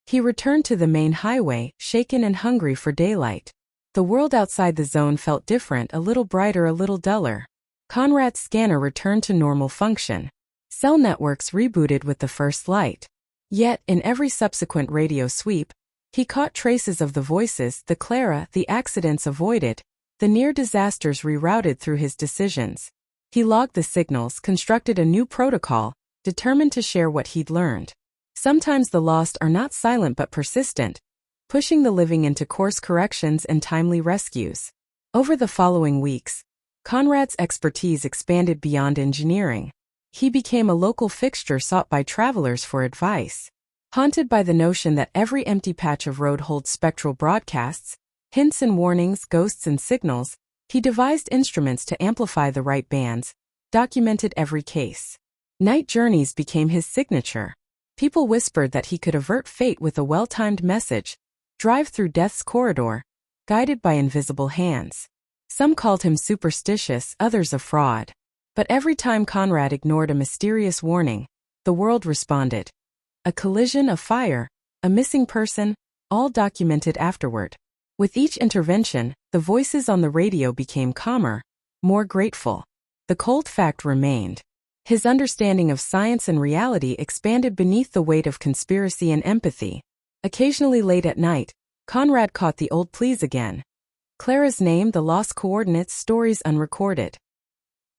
He returned to the main highway, shaken and hungry for daylight. The world outside the zone felt different, a little brighter, a little duller. Conrad's scanner returned to normal function. Cell networks rebooted with the first light. Yet, in every subsequent radio sweep, he caught traces of the voices, the Clara, the accidents avoided, the near disasters rerouted through his decisions. He logged the signals, constructed a new protocol, determined to share what he'd learned. Sometimes the lost are not silent but persistent, pushing the living into course corrections and timely rescues. Over the following weeks, Conrad's expertise expanded beyond engineering. He became a local fixture sought by travelers for advice. Haunted by the notion that every empty patch of road holds spectral broadcasts, hints and warnings, ghosts and signals, he devised instruments to amplify the right bands, documented every case. Night journeys became his signature. People whispered that he could avert fate with a well-timed message, drive through death's corridor, guided by invisible hands. Some called him superstitious, others a fraud. But every time Conrad ignored a mysterious warning, the world responded. A collision, a fire, a missing person, all documented afterward. With each intervention, the voices on the radio became calmer, more grateful. The cold fact remained. His understanding of science and reality expanded beneath the weight of conspiracy and empathy. Occasionally late at night, Conrad caught the old pleas again. Clara's name, the lost coordinates, stories unrecorded.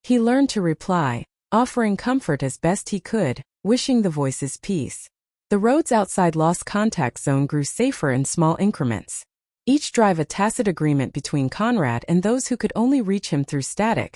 He learned to reply, offering comfort as best he could, wishing the voices peace. The roads outside Lost Contact Zone grew safer in small increments. Each drive a tacit agreement between Conrad and those who could only reach him through static.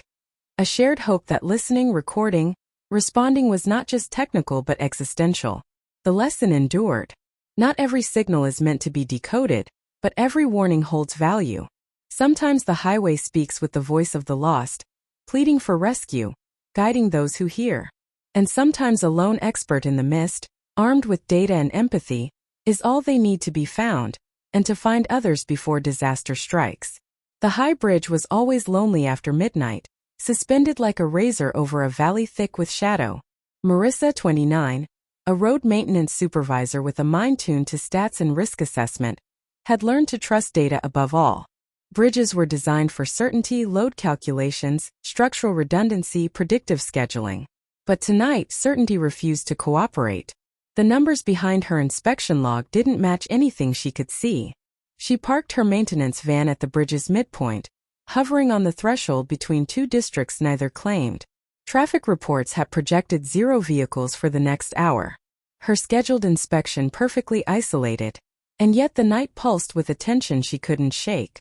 A shared hope that listening, recording, responding was not just technical but existential. The lesson endured. Not every signal is meant to be decoded, but every warning holds value. Sometimes the highway speaks with the voice of the lost, pleading for rescue, guiding those who hear. And sometimes a lone expert in the mist, armed with data and empathy, is all they need to be found, and to find others before disaster strikes. The high bridge was always lonely after midnight, suspended like a razor over a valley thick with shadow. Marissa, 29, a road maintenance supervisor with a mind tuned to stats and risk assessment, had learned to trust data above all. Bridges were designed for certainty, load calculations, structural redundancy, predictive scheduling. But tonight, certainty refused to cooperate. The numbers behind her inspection log didn't match anything she could see. She parked her maintenance van at the bridge's midpoint, hovering on the threshold between two districts neither claimed. Traffic reports had projected 0 vehicles for the next hour. Her scheduled inspection perfectly isolated, and yet the night pulsed with a tension she couldn't shake.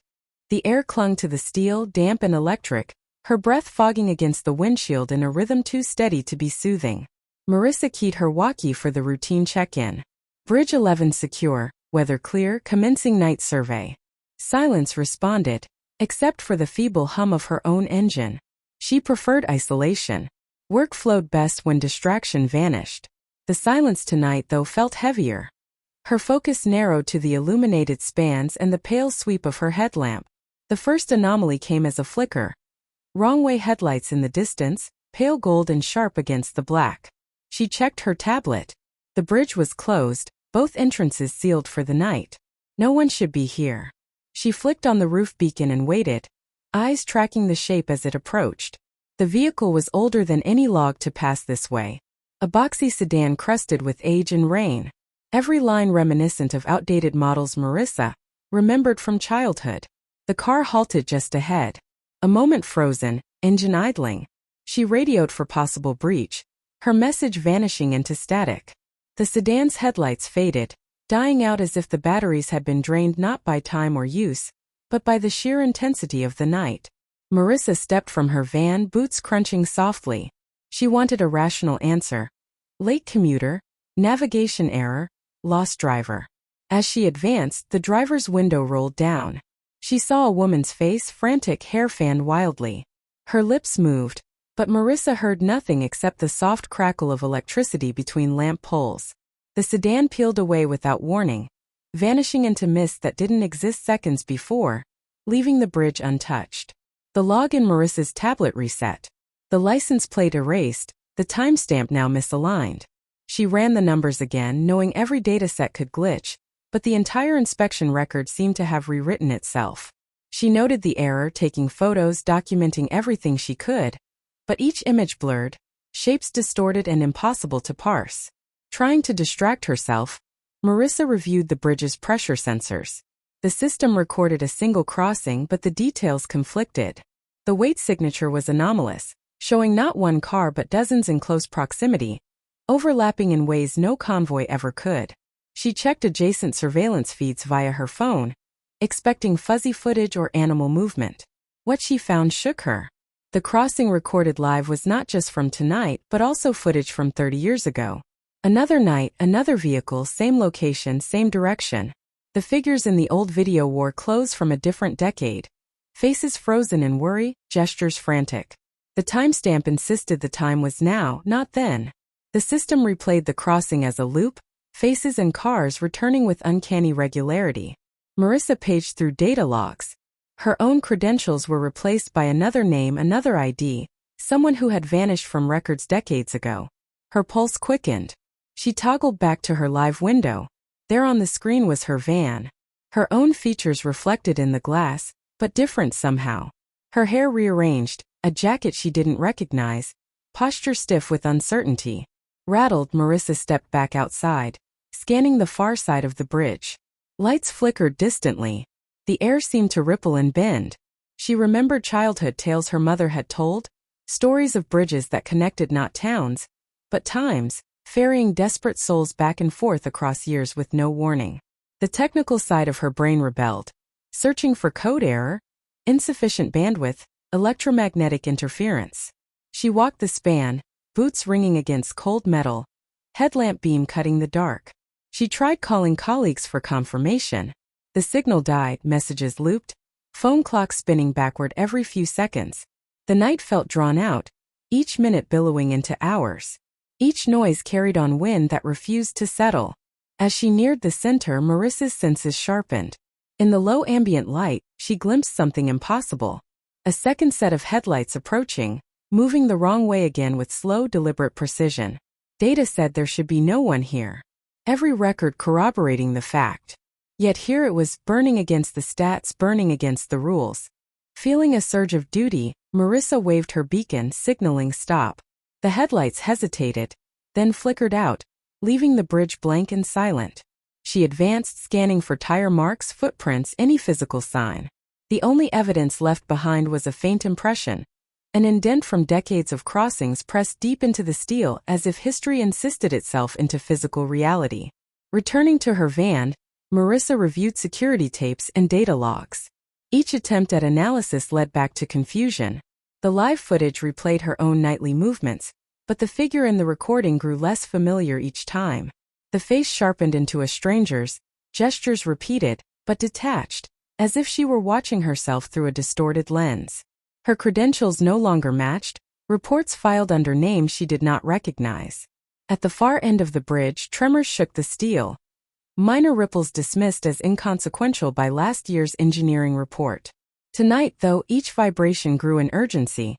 The air clung to the steel, damp and electric, her breath fogging against the windshield in a rhythm too steady to be soothing. Marissa keyed her walkie for the routine check-in. Bridge 11 secure, weather clear, commencing night survey. Silence responded, except for the feeble hum of her own engine. She preferred isolation. Work flowed best when distraction vanished. The silence tonight, though, felt heavier. Her focus narrowed to the illuminated spans and the pale sweep of her headlamp. The first anomaly came as a flicker. Wrong-way headlights in the distance, pale gold and sharp against the black. She checked her tablet. The bridge was closed, both entrances sealed for the night. No one should be here. She flicked on the roof beacon and waited, eyes tracking the shape as it approached. The vehicle was older than any log to pass this way. A boxy sedan crusted with age and rain. Every line reminiscent of outdated models Marissa remembered from childhood. The car halted just ahead. A moment frozen, engine idling. She radioed for possible breach, her message vanishing into static. The sedan's headlights faded, dying out as if the batteries had been drained not by time or use, but by the sheer intensity of the night. Marissa stepped from her van, boots crunching softly. She wanted a rational answer. Late commuter, navigation error, lost driver. As she advanced, the driver's window rolled down. She saw a woman's face, frantic, hair fanned wildly. Her lips moved, but Marissa heard nothing except the soft crackle of electricity between lamp poles. The sedan peeled away without warning, vanishing into mist that didn't exist seconds before, leaving the bridge untouched. The log in Marissa's tablet reset. The license plate erased, the timestamp now misaligned. She ran the numbers again, knowing every dataset could glitch, but the entire inspection record seemed to have rewritten itself. She noted the error, taking photos, documenting everything she could, but each image blurred, shapes distorted and impossible to parse. Trying to distract herself, Marissa reviewed the bridge's pressure sensors. The system recorded a single crossing, but the details conflicted. The weight signature was anomalous, showing not one car but dozens in close proximity, overlapping in ways no convoy ever could. She checked adjacent surveillance feeds via her phone, expecting fuzzy footage or animal movement. What she found shook her. The crossing recorded live was not just from tonight but also footage from 30 years ago. Another night, another vehicle, same location, same direction. The figures in the old video wore clothes from a different decade. Faces frozen in worry, gestures frantic. The timestamp insisted the time was now, not then. The system replayed the crossing as a loop, faces and cars returning with uncanny regularity. Marissa paged through data logs. Her own credentials were replaced by another name, another ID, someone who had vanished from records decades ago. Her pulse quickened. She toggled back to her live window. There on the screen was her van. Her own features reflected in the glass, but different somehow. Her hair rearranged, a jacket she didn't recognize, posture stiff with uncertainty. Rattled, Marissa stepped back outside, scanning the far side of the bridge. Lights flickered distantly. The air seemed to ripple and bend. She remembered childhood tales her mother had told, stories of bridges that connected not towns, but times, ferrying desperate souls back and forth across years with no warning. The technical side of her brain rebelled, searching for code error, insufficient bandwidth, electromagnetic interference. She walked the span, boots ringing against cold metal, headlamp beam cutting the dark. She tried calling colleagues for confirmation. The signal died, messages looped, phone clock spinning backward every few seconds. The night felt drawn out, each minute billowing into hours. Each noise carried on wind that refused to settle. As she neared the center, Marissa's senses sharpened. In the low ambient light, she glimpsed something impossible. A second set of headlights approaching, moving the wrong way again with slow, deliberate precision. Data said there should be no one here. Every record corroborating the fact. Yet here it was, burning against the stats, burning against the rules. Feeling a surge of duty, Marissa waved her beacon, signaling stop. The headlights hesitated, then flickered out, leaving the bridge blank and silent. She advanced, scanning for tire marks, footprints, any physical sign. The only evidence left behind was a faint impression, an indent from decades of crossings pressed deep into the steel as if history insisted itself into physical reality. Returning to her van, Marissa reviewed security tapes and data logs. Each attempt at analysis led back to confusion. The live footage replayed her own nightly movements, but the figure in the recording grew less familiar each time. The face sharpened into a stranger's, gestures repeated, but detached, as if she were watching herself through a distorted lens. Her credentials no longer matched, reports filed under names she did not recognize. At the far end of the bridge, tremors shook the steel. Minor ripples dismissed as inconsequential by last year's engineering report. Tonight, though, each vibration grew in urgency,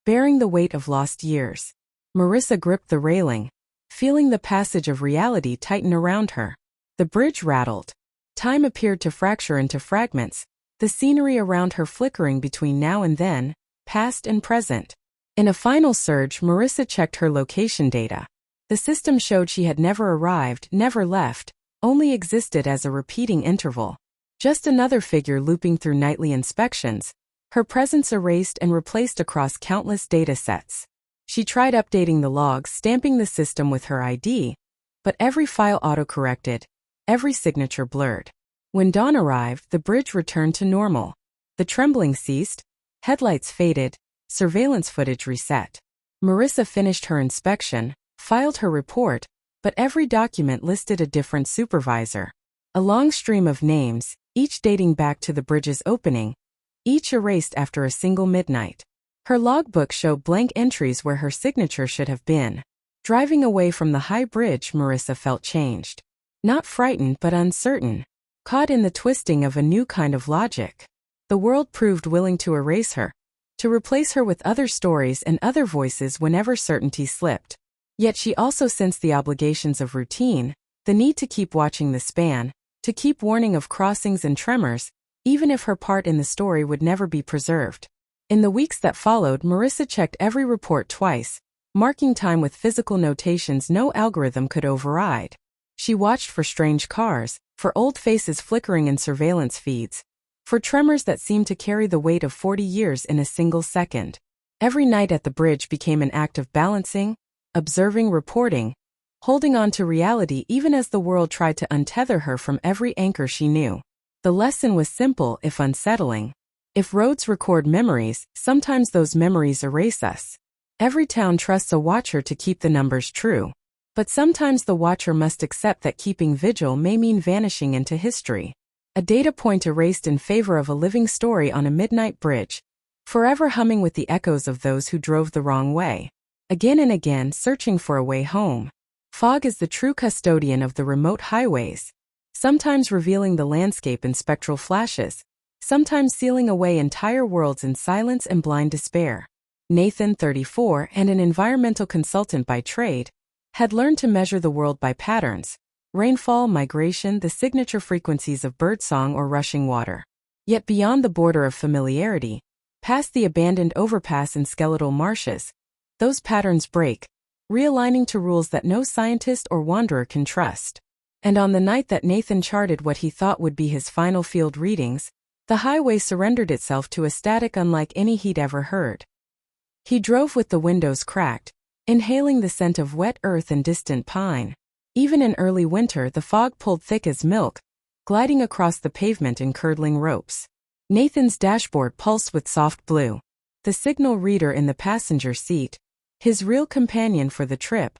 bearing the weight of lost years. Marissa gripped the railing, feeling the passage of reality tighten around her. The bridge rattled. Time appeared to fracture into fragments, the scenery around her flickering between now and then, past and present. In a final surge, Marissa checked her location data. The system showed she had never arrived, never left, only existed as a repeating interval. Just another figure looping through nightly inspections, her presence erased and replaced across countless data sets. She tried updating the logs, stamping the system with her ID, but every file autocorrected, every signature blurred. When dawn arrived, the bridge returned to normal. The trembling ceased, headlights faded, surveillance footage reset. Marissa finished her inspection, filed her report, but every document listed a different supervisor. A long stream of names, each dating back to the bridge's opening, each erased after a single midnight. Her logbook showed blank entries where her signature should have been. Driving away from the high bridge, Marissa felt changed. Not frightened but uncertain, caught in the twisting of a new kind of logic. The world proved willing to erase her, to replace her with other stories and other voices whenever certainty slipped. Yet she also sensed the obligations of routine, the need to keep watching the span, to keep warning of crossings and tremors, even if her part in the story would never be preserved. In the weeks that followed, Marissa checked every report twice, marking time with physical notations no algorithm could override. She watched for strange cars, for old faces flickering in surveillance feeds, for tremors that seemed to carry the weight of 40 years in a single second. Every night at the bridge became an act of balancing, observing, reporting, holding on to reality even as the world tried to untether her from every anchor she knew. The lesson was simple if unsettling. If roads record memories, sometimes those memories erase us. Every town trusts a watcher to keep the numbers true. But sometimes the watcher must accept that keeping vigil may mean vanishing into history. A data point erased in favor of a living story on a midnight bridge, forever humming with the echoes of those who drove the wrong way, again and again searching for a way home. Fog is the true custodian of the remote highways, sometimes revealing the landscape in spectral flashes, sometimes sealing away entire worlds in silence and blind despair. Nathan, 34, and an environmental consultant by trade, had learned to measure the world by patterns: rainfall, migration, the signature frequencies of birdsong or rushing water. Yet beyond the border of familiarity, past the abandoned overpass in skeletal marshes, those patterns break, realigning to rules that no scientist or wanderer can trust. And on the night that Nathan charted what he thought would be his final field readings, the highway surrendered itself to a static unlike any he'd ever heard. He drove with the windows cracked, inhaling the scent of wet earth and distant pine. Even in early winter, the fog pulled thick as milk, gliding across the pavement in curdling ropes. Nathan's dashboard pulsed with soft blue. The signal reader in the passenger seat, his real companion for the trip,